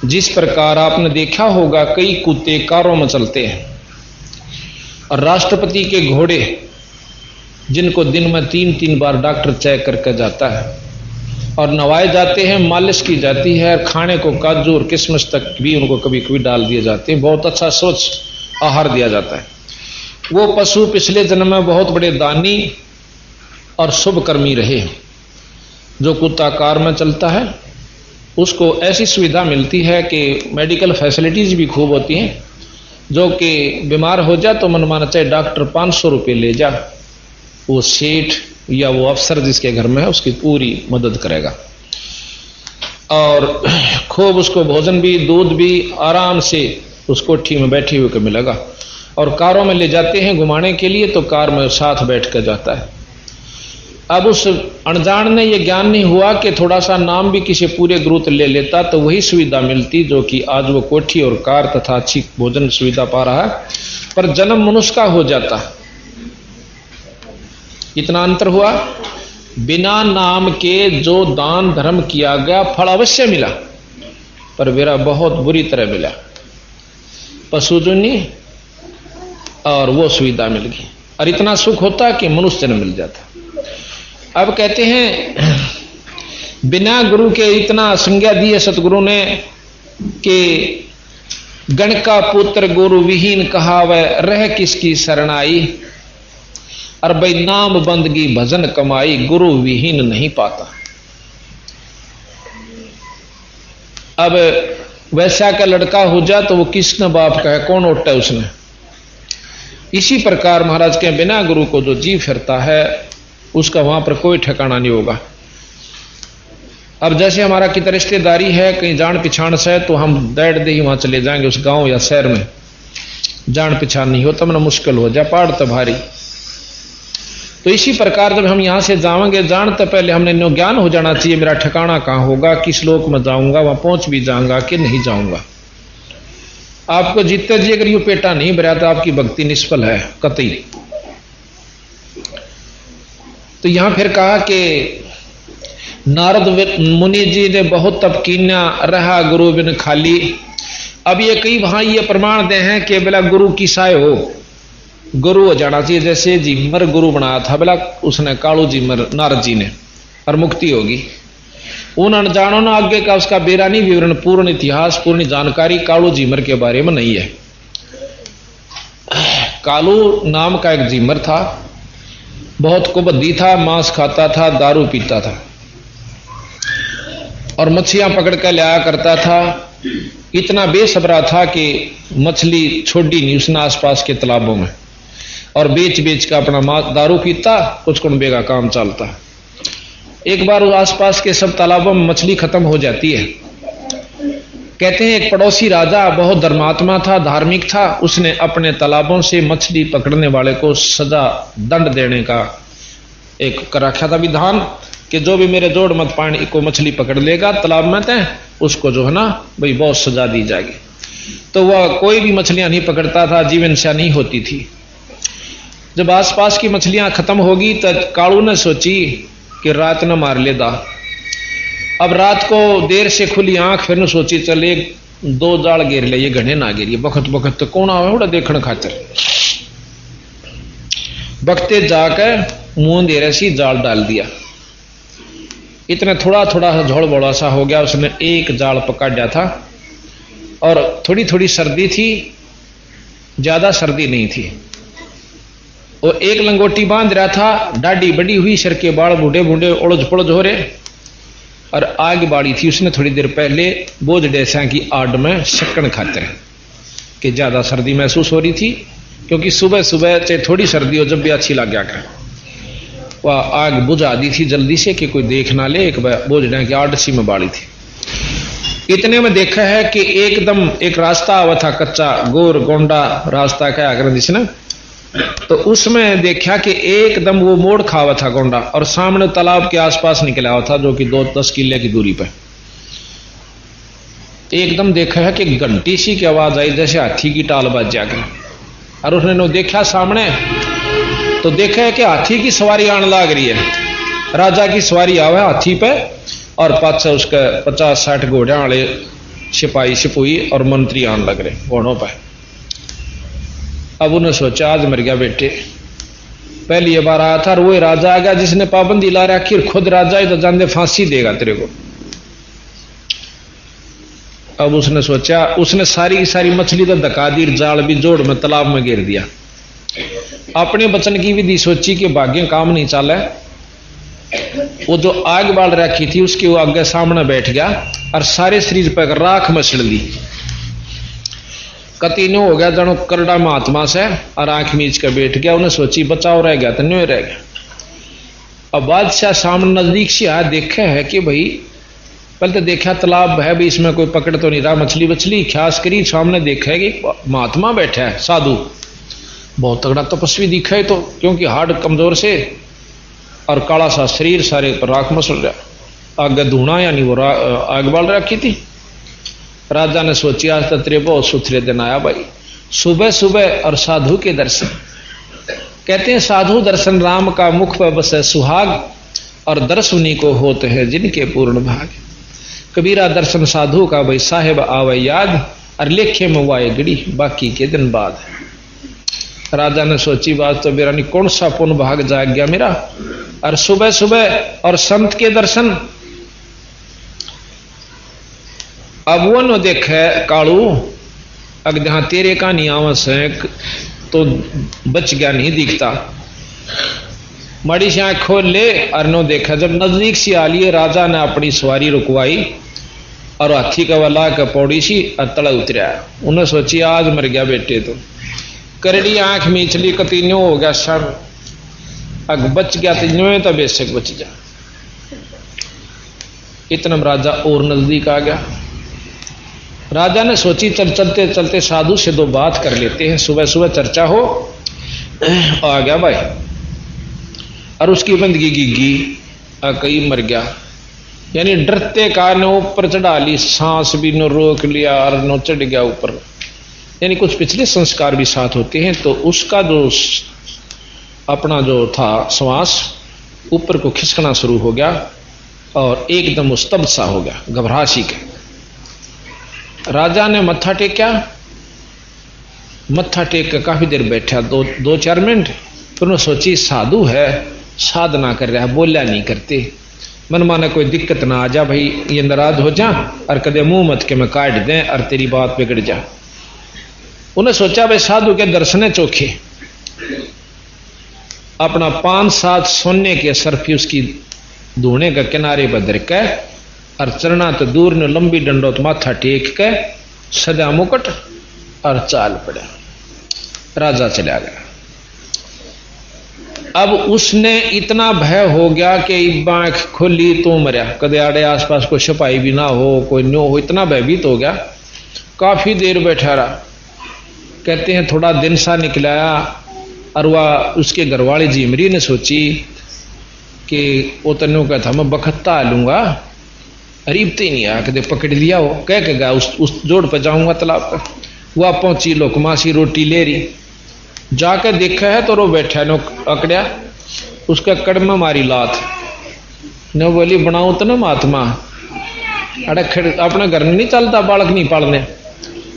जिस प्रकार आपने देखा होगा कई कुत्ते कारों में चलते हैं और राष्ट्रपति के घोड़े जिनको दिन में 3-3 बार डॉक्टर चेक करके जाता है और नवाए जाते हैं, मालिश की जाती है, खाने को काजू और किशमिश तक भी उनको कभी कभी डाल दिए जाते हैं, बहुत अच्छा स्वच्छ आहार दिया जाता है। वो पशु पिछले जन्म में बहुत बड़े दानी और शुभकर्मी रहे। जो कुत्ता कार में चलता है उसको ऐसी सुविधा मिलती है कि मेडिकल फैसिलिटीज भी खूब होती हैं, जो कि बीमार हो जा तो मनमाना चाहे डॉक्टर 500 रुपये ले जा, वो सेठ या वो अफसर जिसके घर में है उसकी पूरी मदद करेगा और खूब उसको भोजन भी दूध भी आराम से उस कोठी में बैठे हुए को मिलेगा। और कारों में ले जाते हैं घुमाने के लिए तो कार में साथ बैठ कर जाता है। अब उस अनजान ने यह ज्ञान नहीं हुआ कि थोड़ा सा नाम भी किसी पूरे गुरुत ले लेता तो वही सुविधा मिलती जो कि आज वो कोठी और कार तथा अच्छी भोजन सुविधा पा रहा है, पर जन्म मनुष्य का हो जाता। इतना अंतर हुआ। बिना नाम के जो दान धर्म किया गया फल अवश्य मिला, पर मेरा बहुत बुरी तरह मिला। पशु जुनी और वो सुविधा मिल गई, और इतना सुख होता कि मनुष्य जन्म मिल जाता। अब कहते हैं बिना गुरु के इतना संज्ञा दी है सतगुरु ने कि गण का पुत्र गुरु विहीन कहावै, रह किसकी शरणाई। और भाई नाम बंदगी भजन कमाई, गुरु विहीन नहीं पाता। अब वैसा का लड़का हो जा तो वो किसने बाप का है, कौन उठता है उसने। इसी प्रकार महाराज के बिना गुरु को जो जी फिरता है उसका वहां पर कोई ठिकाना नहीं होगा। अब जैसे हमारा कितना रिश्तेदारी है, कहीं जान पहचान से, तो हम दैट दे ही वहां चले जाएंगे उस गांव या शहर में। जान पहचान नहीं हो तब ना मुश्किल हो जा, पहाड़ तो भारी। तो इसी प्रकार जब हम यहां से जाएंगे, जानते पहले हमने नो ज्ञान हो जाना चाहिए मेरा ठिकाना कहां होगा, किस लोक में जाऊंगा, वहां पहुंच भी जाऊंगा कि नहीं जाऊंगा। आपको जीते जी अगर यू पेटा नहीं भरा तो आपकी भक्ति निष्फल है कतई। तो यहां फिर कहा कि नारद मुनि जी ने बहुत तप कीना, रहा गुरु बिन खाली। अब ये कई वहां ये प्रमाण दे हैं कि बोला गुरु की साय हो, गुरु हो जाना चाहिए। जैसे जिमर गुरु बनाया था बोला उसने कालू जिमर नारद जी ने, और मुक्ति होगी। उन अनजानों ने आगे का उसका बेरानी विवरण, पूर्ण इतिहास, पूर्ण जानकारी कालू जिमर के बारे में नहीं है। कालू नाम का एक जिमर था, बहुत कुबद्दी था, मांस खाता था, दारू पीता था और मछलियां पकड़ कर लाया करता था। इतना बेसब्रा था कि मछली छोड़ी नहीं उसने आसपास के तालाबों में, और बेच बेच का अपना दारू पीता, कुछ कुछ बेगा काम चलता। एक बार आसपास के सब तालाबों में मछली खत्म हो जाती है। कहते हैं एक पड़ोसी राजा बहुत धर्मात्मा था, धार्मिक था, उसने अपने तालाबों से मछली पकड़ने वाले को सजा दंड देने का एक कर रखा था विधान कि जो भी मेरे जोड़ मत पानी को मछली पकड़ लेगा तालाब में तय, उसको जो है ना भाई बहुत सजा दी जाएगी। तो वह कोई भी मछलियां नहीं पकड़ता था, जीवन से नहीं होती थी। जब आसपास की मछलियां खत्म होगी तो कालू ने सोची कि रात न मार ले दा। अब रात को देर से खुली आंख, फिर न सोची चल एक दो जाल घेर ले, ये घने ना घेरिए, बखत बखत तो कौन आवे बड़ा देखने खातिर। बखते जाकर मुंह दे रसी जाल डाल दिया। इतना थोड़ा थोड़ा झोल बोला सा हो गया, उसने एक जाल पकड़ा था और थोड़ी थोड़ी सर्दी थी, ज्यादा सर्दी नहीं थी। और एक लंगोटी बांध रहा था, डाढ़ी बड़ी हुई, सर के बाल बूढ़े बूढ़े उड़ज पुड़ज हो रहे, और आग बाड़ी थी उसने थोड़ी देर पहले बोझ डेसा की आड़ में शक्कन खातिर कि ज्यादा सर्दी महसूस हो रही थी, क्योंकि सुबह सुबह चाहे थोड़ी सर्दी हो जब भी अच्छी लग गया कर। वह आग बुझा दी थी जल्दी से कि कोई देख ना ले, एक बोझ डे की आड़ सी में बाड़ी थी। इतने में देखा है कि एकदम एक रास्ता आवा था, कच्चा गोर गोंडा रास्ता क्या कर जिसने, तो उसमें देखा कि एकदम वो मोड़ खावा था गोंडा, और सामने तालाब के आसपास निकला हुआ था जो कि 2-10 किले की दूरी पर। एकदम देखा है कि घंटी सी की आवाज आई जैसे हाथी की टाल बज जाकर, और उसने देखा सामने तो देखा है कि हाथी की सवारी आने लग रही है। राजा की सवारी आवे हाथी पे, और पाछे उसके 50-60 घोड़े वाले सिपाही सिपुई और मंत्री आने लग रहे घोड़ों पर। अब उन्हें सोचा आज मर गया बेटे, पहली बार आया था और वो राजा आ गया जिसने पाबंदी ला रखी, खुद राजा ही तो जानते फांसी देगा तेरे को। अब उसने सोचा, उसने सारी की सारी मछली तो धका दी, जाल भी जोड़ में तालाब में गिर दिया। अपने बचन की विधि सोची कि भाग्य काम नहीं चला। वो जो आग बाल रखी थी उसके वो आगे सामने बैठ गया और सारे शरीर पर राख मछड़ ली। कतीनो हो गया जानो करड़ा महात्मा से, और आंख मीच कर बैठ गया। उन्हें सोची बचाव रह गया तो नहीं रह गया। अब बादशाह सामने नजदीक से आया, देखा है कि भाई पहले तो देखा तालाब है भी, इसमें कोई पकड़ तो नहीं रहा मछली बछली। ख्यास करी सामने देखा है कि महात्मा बैठा है, साधु, बहुत तगड़ा तपस्वी दिखा है तो, क्योंकि हार्ड कमजोर से और काला सा शरीर, सारे पर राख मसल रहा। आगे धूना यानी वो आग बाल रखी थी। राजा ने सोची आज तो तेरे बहुत सुथरे दिन आया भाई, सुबह सुबह और साधु के दर्शन। कहते हैं साधु दर्शन राम का मुख पर बसे सुहाग, और दर्श उन्हीं को होते हैं जिनके पूर्ण भाग। कबीरा दर्शन साधु का भाई साहेब आवे याद, और लेखे में वाए गड़ी बाकी के दिन बाद। राजा ने सोची बात तो मेरा नहीं, कौन सा पुण्य भाग जाग गया मेरा। और सुबह सुबह और संत के दर्शन। अब वो न देखे कालू, अगर जहां तेरे का नहीं आवस है तो बच गया, नहीं दिखता। मड़ी से आंख खोल ले और नो देखा। जब नजदीक से आ लिए राजा ने अपनी सवारी रुकवाई और हाथी का वाला का पौड़ी सी तला उतरा। उन्हें सोची आज मर गया बेटे तो। करड़ी आंख मीचली कतीन्यो हो गया सर, अग बच गया तो तो बेशक बच जा। इतना राजा और नजदीक आ गया। राजा ने सोची चल चलते चलते साधु से दो बात कर लेते हैं, सुबह सुबह चर्चा हो। आ गया भाई, और उसकी बंदगी गिगी कई मर गया। यानी डरते का ने ऊपर चढ़ा ली, सांस भी नो रोक लिया और नो चढ़ गया ऊपर। यानी कुछ पिछले संस्कार भी साथ होते हैं, तो उसका जो अपना जो था श्वास ऊपर को खिसकना शुरू हो गया और एकदम वो स्तब्ध सा हो गया, घबराहट के। राजा ने मत्था टेका, मत्था टेक कर काफी देर बैठा, दो चार मिनट। फिर उन्होंने सोची साधु है, साधना कर रहा है, बोलिया नहीं करते, मन माने कोई दिक्कत ना आ जा भाई, ये नाराज हो जा और कदे मुंह मत के मैं काट दें और तेरी बात बिगड़ जा। उन्हें सोचा भाई साधु के दर्शने चोखे। अपना 5-7 सोने के सरफी उसकी धूने के किनारे पर धर के और चरना तो दूर ने लंबी डंडोत माथा टेक के सदा मुकुट और चाल पड़ा। राजा चला गया। अब उसने इतना भय हो गया कि आंख खोली तो मरिया, कदे आड़े आसपास कोई सिपाही भी ना हो, कोई न्यो हो, इतना भयभीत हो गया। काफी देर बैठा रहा। कहते हैं थोड़ा दिन सा निकलाया और वह उसके घरवाले जीमरी ने सोची कि वो तनु का था मैं बखत्ता लूंगा, अरीबते ही नहीं आया, कदे पकड़ लिया हो, कह के गया उस जोड़ पर जाऊंगा तालाब पर। वह पहुंची, लोकमासी रोटी ले रही, जाके देखा है तो रो बैठा नो अकड़िया, उसका कड़मा मारी लात न बोली बनाऊ तो न महात्मा, अरे अपना घर में नहीं चलता, बालक नहीं पालने।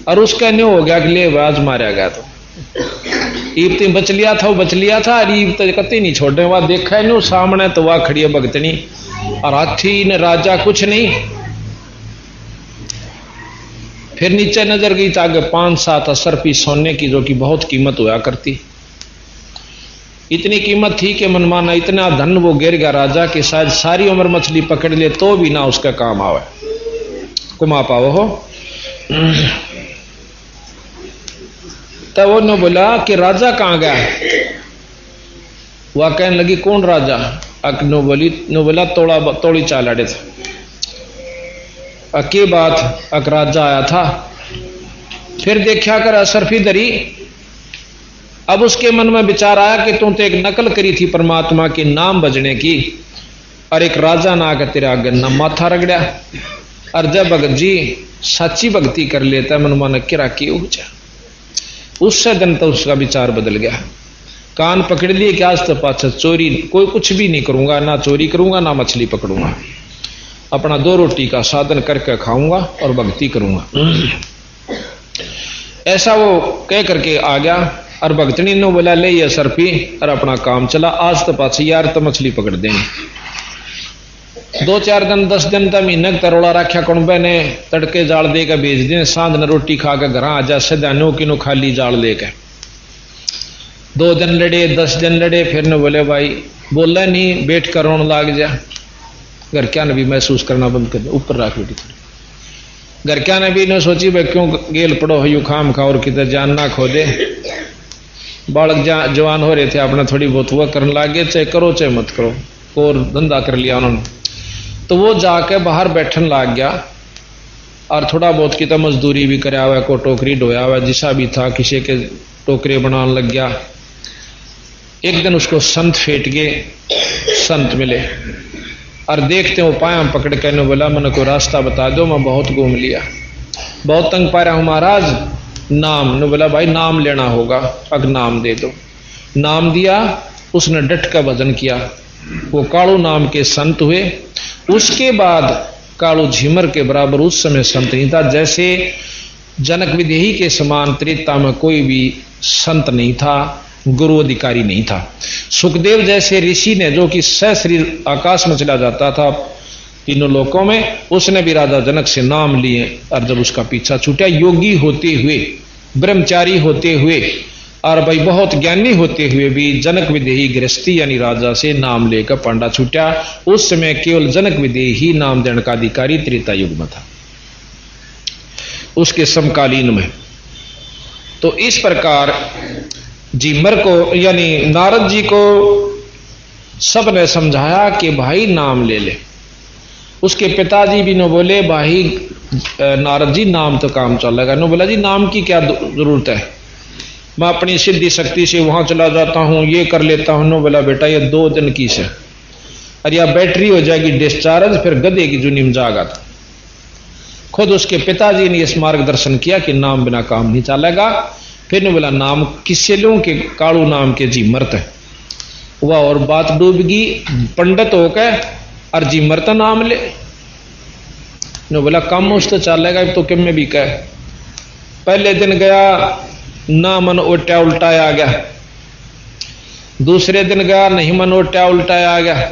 और उसका न्यू हो गया कि ले आज मारा गया। तो ईबती बच लिया था, वो बच लिया था, ईब तो कती नहीं छोड़ने। वह देखा है न्यू सामने तो वह खड़ी है भगतनी और हाथी ने राजा कुछ नहीं। फिर नीचे नजर गई तो आगे 5-7 असरफी सोने की, जो कि बहुत कीमत हुआ करती। इतनी कीमत थी कि मनमाना इतना धन वो गिर गया राजा कि शायद सारी उम्र मछली पकड़ ले तो भी ना उसका काम आवे, कुमा पाओ हो। तब वो ने बोला कि राजा कहाँ गया। वह कहने लगी कौन राजा। नो बोला तोड़ी चाल आड़े थे। के बात अक राजा आया था। फिर देखा कर असरफी दरी। अब उसके मन में विचार आया कि तू तो एक नकल करी थी परमात्मा के नाम बजने की, और एक राजा ना आकर तेरा आगे न माथा रगड़ा। और जब भगत जी सच्ची भक्ति कर लेता मन मन किरा की उजा, उससे दिन तो उसका विचार बदल गया। कान पकड़ लिए कि आज तो पाछा चोरी कोई कुछ भी नहीं करूंगा, ना चोरी करूंगा ना मछली पकड़ूंगा, अपना 2 रोटी का साधन करके खाऊंगा और भक्ति करूंगा। ऐसा वो कह करके आ गया। और भक्तनी ने बोला ले ये सरपी और अपना काम चला। आज तो पाछे यार तो मछली पकड़ देंगे। 2-4 दिन 10 दिन तक महीने तरोड़ा रखा कुंबे ने, तड़के जाल दे के भेज दें, सांझ ने रोटी खा के घर आ जा, सदा नो कि नो खाली जाल लेके। 2 दिन लड़े, 10 दिन लड़े, फिर ने बोले भाई बोला नहीं, बैठ कर रोन लाग जा। घर क्या ने भी महसूस करना बंद कर दे, ऊपर रख बेटी थोड़ी। घर क्या ने भी ने सोची भाई क्यों गेल पड़ो यू खाम खा और किधर जान ना खो दे। बालक जवान हो रहे थे, अपना थोड़ी बहुत हुआ करने लागे, चाहे करो चाहे मत करो, और धंधा कर लिया उन्होंने। तो वो जाके बाहर बैठन लाग गया और थोड़ा बहुत की तो मजदूरी भी कराया हुआ, को टोकरी ढोया हुआ, जिसा भी था किसी के टोकरे बनाने लग गया। एक दिन उसको संत फेट गए, संत मिले और देखते हो पाया पकड़ के ने बोला मैंने कोई रास्ता बता दो, मैं बहुत घूम लिया, बहुत तंग पा रहा हूं महाराज, नाम ने बोला भाई नाम लेना होगा, अब नाम दे दो। नाम दिया, उसने डट का भजन किया, वो कालू नाम के संत हुए। उसके बाद कालू झिमर के बराबर उस समय संत नहीं था। जैसे जनक विदेही के समान त्रेता में कोई भी संत नहीं था, गुरु अधिकारी नहीं था। सुखदेव जैसे ऋषि ने, जो कि सशरीर आकाश में चला जाता था तीनों लोकों में, उसने भी राजा जनक से नाम लिए और जब उसका पीछा छूटा, योगी होते हुए, ब्रह्मचारी होते हुए और भाई बहुत ज्ञानी होते हुए भी जनक विदेही गृहस्थी यानी राजा से नाम लेकर पांडा छूटा। उस समय केवल जनक विदेही नाम देने का अधिकारी त्रेता युग में था, उसके समकालीन में। तो इस प्रकार झिमर को यानी नारद जी को सबने समझाया कि भाई नाम ले ले। उसके पिताजी भी न बोले भाई नारद जी नाम तो काम चलेगा, न बोला जी नाम की क्या जरूरत है, मैं अपनी सिद्धि शक्ति से वहां चला जाता हूं, ये कर लेता हूं। न बोला बेटा ये 2 दिन की से, अरे या बैटरी हो जाएगी डिस्चार्ज, फिर गधे की जुनी में जागा था। खुद उसके पिताजी ने इस मार्गदर्शन किया कि नाम बिना काम नहीं चलेगा। फिर ने बोला नाम किससे लूं कि कालू नाम के झिमरत है। वह और बात डूबगी, पंडित होकर और झिमरत नाम ले। ने बोला कम उस तो चलेगा तो किम में भी कह। पहले दिन गया ना मन उल्टा उल्टा आ गया, दूसरे दिन गया नहीं मन उल्टा उल्टा आ गया,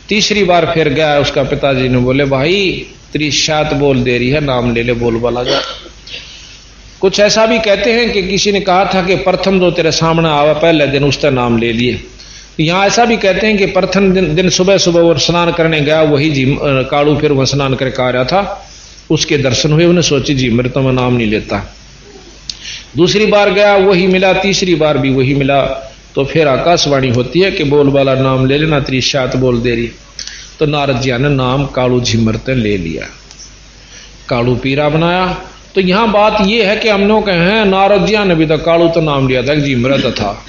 तीसरी बार फिर गया। उसका पिताजी ने बोले भाई तेरी शात बोल दे रही है, नाम ले ले, बोल वाला जा। कुछ ऐसा भी कहते हैं कि किसी ने कहा था कि प्रथम जो तेरे सामने आवा पहले दिन उसका नाम ले लिए। यहाँ ऐसा भी कहते हैं कि प्रथम दिन सुबह सुबह वो स्नान करने गया, वही कालू फिर वह स्नान करके आ रहा था, उसके दर्शन हुए, उन्हें सोची झिमर तो मैं नाम नहीं लेता। दूसरी बार गया वही मिला, तीसरी बार भी वही मिला। तो फिर आकाशवाणी होती है कि बोल वाला नाम ले लेना, तेरी शात बोल दे रही। तो नारद जी ने नाम कालू झिमरते ले लिया, कालू पीरा बनाया। तो यहां बात यह है कि हम लोग कहें नारद जी ने भी तो कालू तो नाम लिया था, झिमरत था।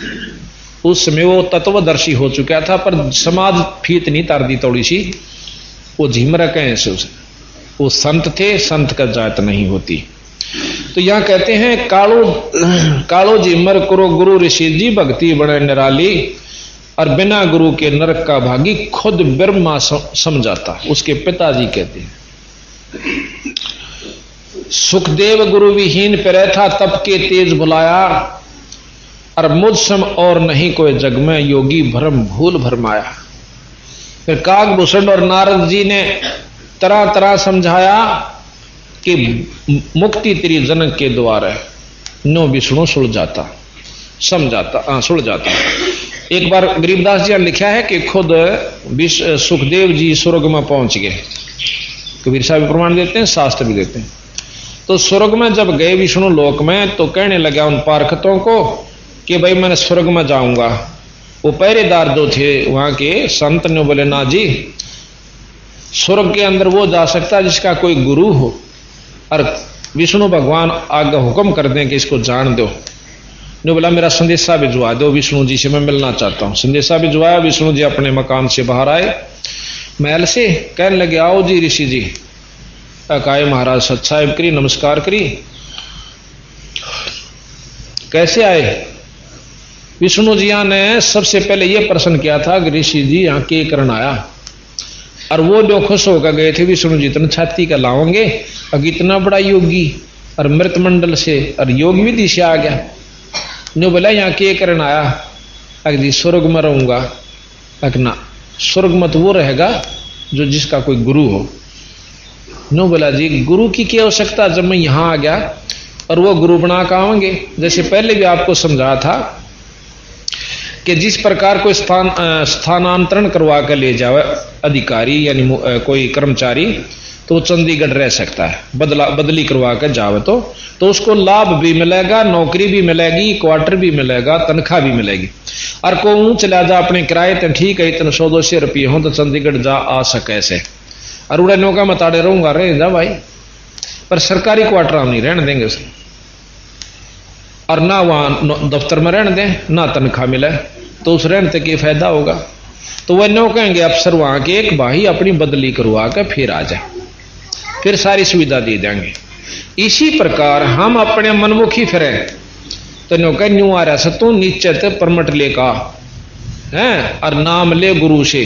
उस समय वो तत्वदर्शी हो चुका था, पर समाज फीत नहीं तार दी थोड़ी सी, वो झिमर कहें से उसे, वो संत थे, संत का जात नहीं होती। तो यहां कहते हैं कालो झिमर करो गुरु ऋषि जी, भक्ति बड़े निराली, और बिना गुरु के नरक का भागी, खुद ब्रह्मा समझाता। उसके पिताजी कहते हैं सुखदेव गुरु विहीन पे था, तप के तेज बुलाया, और मुझ सम और नहीं कोई जग में, योगी भरम भूल भरमाया। फिर काकभूषण और नारद जी ने तरह तरह समझाया कि मुक्ति तेरी जनक के द्वार है। नो विष्णु सुल जाता, समझाता, सुल जाता। एक बार गरीबदास जी ने लिखा है कि खुद सुखदेव जी स्वर्ग में पहुंच गए। कबीर साहब प्रमाण देते हैं, शास्त्र भी देते हैं। तो स्वर्ग में जब गए विष्णु लोक में, तो कहने लगा उन पारखतों को कि भाई मैं स्वर्ग में जाऊंगा। वो पहरेदार जो थे वहां के संत ने बोले ना जी, स्वर्ग के अंदर वो जा सकता जिसका कोई गुरु हो, और विष्णु भगवान आगे हुक्म कर दें कि इसको जान दो। ने बोला मेरा संदेशा भिजवा दो, विष्णु जी से मैं मिलना चाहता हूं। संदेशा भिजवाया, विष्णु जी अपने मकान से बाहर आए महल से, कहने लगे आओ जी ऋषि जी। अकाय महाराज सत्साहिब करी, नमस्कार करी। कैसे आए? विष्णु जी ने सबसे पहले यह प्रश्न किया था कि ऋषि जी यहाँ के करना आया, और वो जो खुश होकर गए थे विष्णु जी इतना छाती का लाओगे, अब इतना बड़ा योगी और मृत मंडल से और योग विधि से आ गया। ने बोला यहाँ के करना आया? अगली स्वर्ग में रहूंगा। अगना स्वर्ग में तो वो रहेगा जो जिसका कोई गुरु हो। नो बोला जी गुरु की क्या आवश्यकता, जब मैं यहां आ गया और वो गुरु बना के आवेंगे। जैसे पहले भी आपको समझाया था कि जिस प्रकार कोई स्थानांतरण करवा कर ले जावे अधिकारी यानी कोई कर्मचारी, तो वो चंडीगढ़ रह सकता है, बदली करवा कर जावे तो उसको लाभ भी मिलेगा, नौकरी भी मिलेगी, क्वार्टर भी मिलेगा, तनख्वाह भी मिलेगी। और को चला जा अपने किराए तो ठीक है, इतने 100-200 रुपये हो तो चंडीगढ़ जा आ सके ऐसे, और उड़े नौका मताड़े रहूंगा, रह जा भाई, पर सरकारी क्वार्टर हम नहीं रहने देंगे उसे, और ना वहां दफ्तर में रहने दें, ना तनख्वाह मिले, तो उस रहने से क्या फायदा होगा। तो वह नो कहेंगे अफसर वहां के एक भाई अपनी बदली करवा कर फिर आ जाए, फिर सारी सुविधा दे देंगे। इसी प्रकार हम अपने मनमुखी फिरें तो न्यो कह न्यू आ रहा से तू नीचे ते परमट ले का है और नाम ले गुरु से।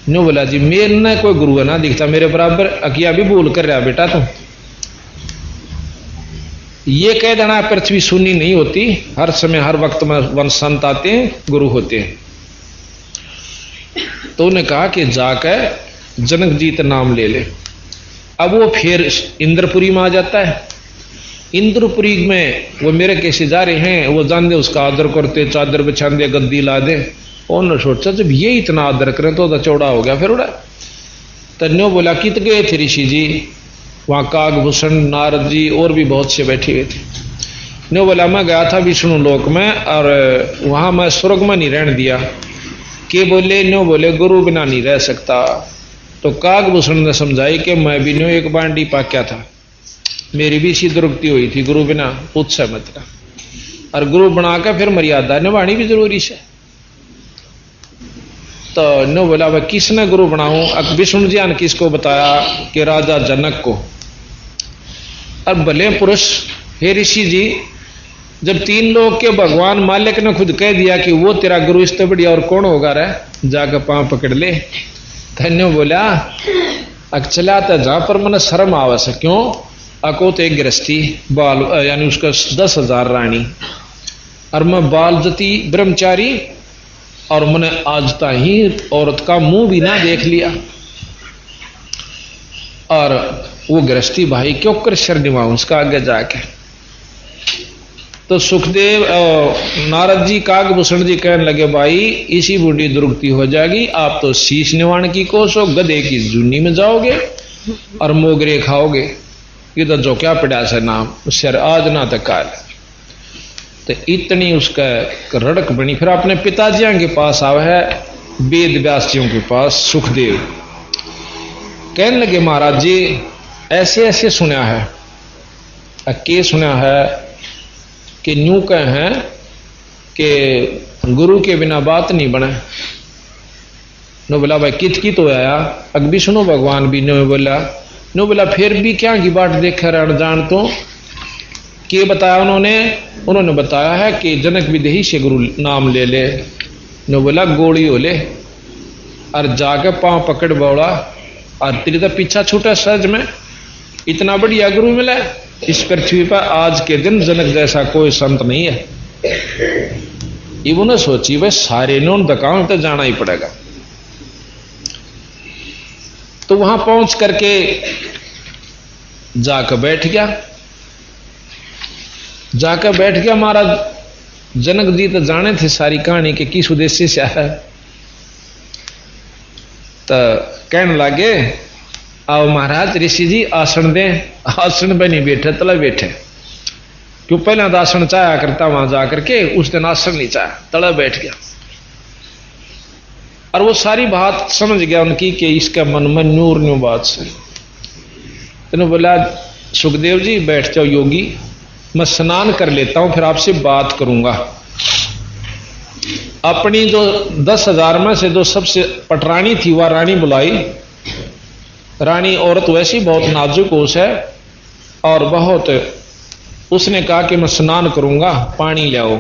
न्यू बोला जी मेरे न कोई गुरु है ना दिखता मेरे बराबर, अकिया भी भूल कर रहा बेटा तू। ये कह देना पृथ्वी सुनी नहीं होती, हर समय हर वक्त में वन संत आते हैं, गुरु होते हैं। तो उन्हें कहा कि जाकर जनक जीत नाम ले ले। अब वो फिर इंद्रपुरी में आ जाता है। इंद्रपुरी में वो मेरे कैसे जा रहे हैं, वो जान दे उसका आदर करते, चादर बिछा दे, गद्दी ला दे। उन्होंने सोचा जब ये इतना आदर करें तो चौड़ा हो गया फिर उड़ा। तन्यो बोला कित गए थे ऋषि जी, वहां कागभूषण नारद जी और भी बहुत से बैठे हुए थे। न्यो बोला मैं गया था विष्णु लोक में और वहां मैं स्वर्ग में नहीं रहने दिया। के बोले, न्यो बोले गुरु बिना नहीं रह सकता। तो कागभूषण ने समझाई कि मैं भी न्यो एक बांडी पाक्या था, मेरी भी इसी दुर्गति हुई थी, गुरु बिना पूछ मत। और गुरु बनाकर फिर मर्यादा निभानी भी जरूरी है। तो नो बोला वह किसने गुरु बनाऊं? विष्णु जी ने किसको बताया कि राजा जनक को। अब भले पुरुष हे ऋषि जी, जब तीन लोग के भगवान मालिक ने खुद कह दिया कि वो तेरा गुरु, इससे बढ़िया और कौन होगा रे, जाकर पांव पकड़ ले। धन्यो बोला अक चला तो जहां पर मन शर्म आवा से क्यों, अको तो एक गृहस्थी बाल यानी उसका 10,000 रानी और मैं बाल जती ब्रह्मचारी, और मैंने आज ही औरत का मुंह भी ना देख लिया। और वो गृहस्थी भाई क्यों कर शर निभाऊं उसका आगे जाके। तो सुखदेव नारद जी कागभूषण जी कहने लगे भाई इसी बूढ़ी दुर्गति हो जाएगी, आप तो शीश निवाण की कोस हो, गधे की जूनी में जाओगे और मोगरे खाओगे। ये तो जो क्या पड़ा से नाम शर आज ना तक काल। तो इतनी उसका रड़क बनी। फिर अपने पिताजियों के पास आवे है, वेद व्यासियों के पास सुखदेव कहने लगे महाराज जी ऐसे ऐसे सुना है। के सुना है कि न्यू कह हैं कि गुरु के बिना बात नहीं बने। नो बोला भाई कित की तो आया, अग भी सुनो भगवान भी नो बोला फिर भी क्या की बात देख रण जान तो के बताया उन्होंने बताया है कि जनक विदेही से गुरु नाम ले ले। नो बोला गोली हो ले और जाके पांव पकड़ बोला और तेरी तो पीछा छूटा सहज में, इतना बढ़िया गुरु मिला इस पृथ्वी पर आज के दिन जनक जैसा कोई संत नहीं है। इन्होंने सोची भाई सारे ने दकान तो जाना ही पड़ेगा। तो वहां पहुंच करके जाकर बैठ गया महाराज। जनक जी तो जाने थे सारी कहानी के किस उद्देश्य से है। तो कहने लगे आओ महाराज ऋषि जी आसन दें। आसन पे नहीं बैठे तला बैठे, क्यों पहले तो आसन चाया करता, वहां जाकर के उस दिन आसन नहीं चाया, तला बैठ गया। और वो सारी बात समझ गया उनकी कि इसका मन में नूर न्यू बात से। तो बोला सुखदेव जी बैठ जाओ योगी, मैं स्नान कर लेता हूं फिर आपसे बात करूंगा। अपनी जो 10,000 में से जो सबसे पटरानी थी वह रानी बुलाई। रानी औरत वैसी बहुत नाजुक होश है और बहुत, उसने कहा कि मैं स्नान करूंगा, पानी ले आओ।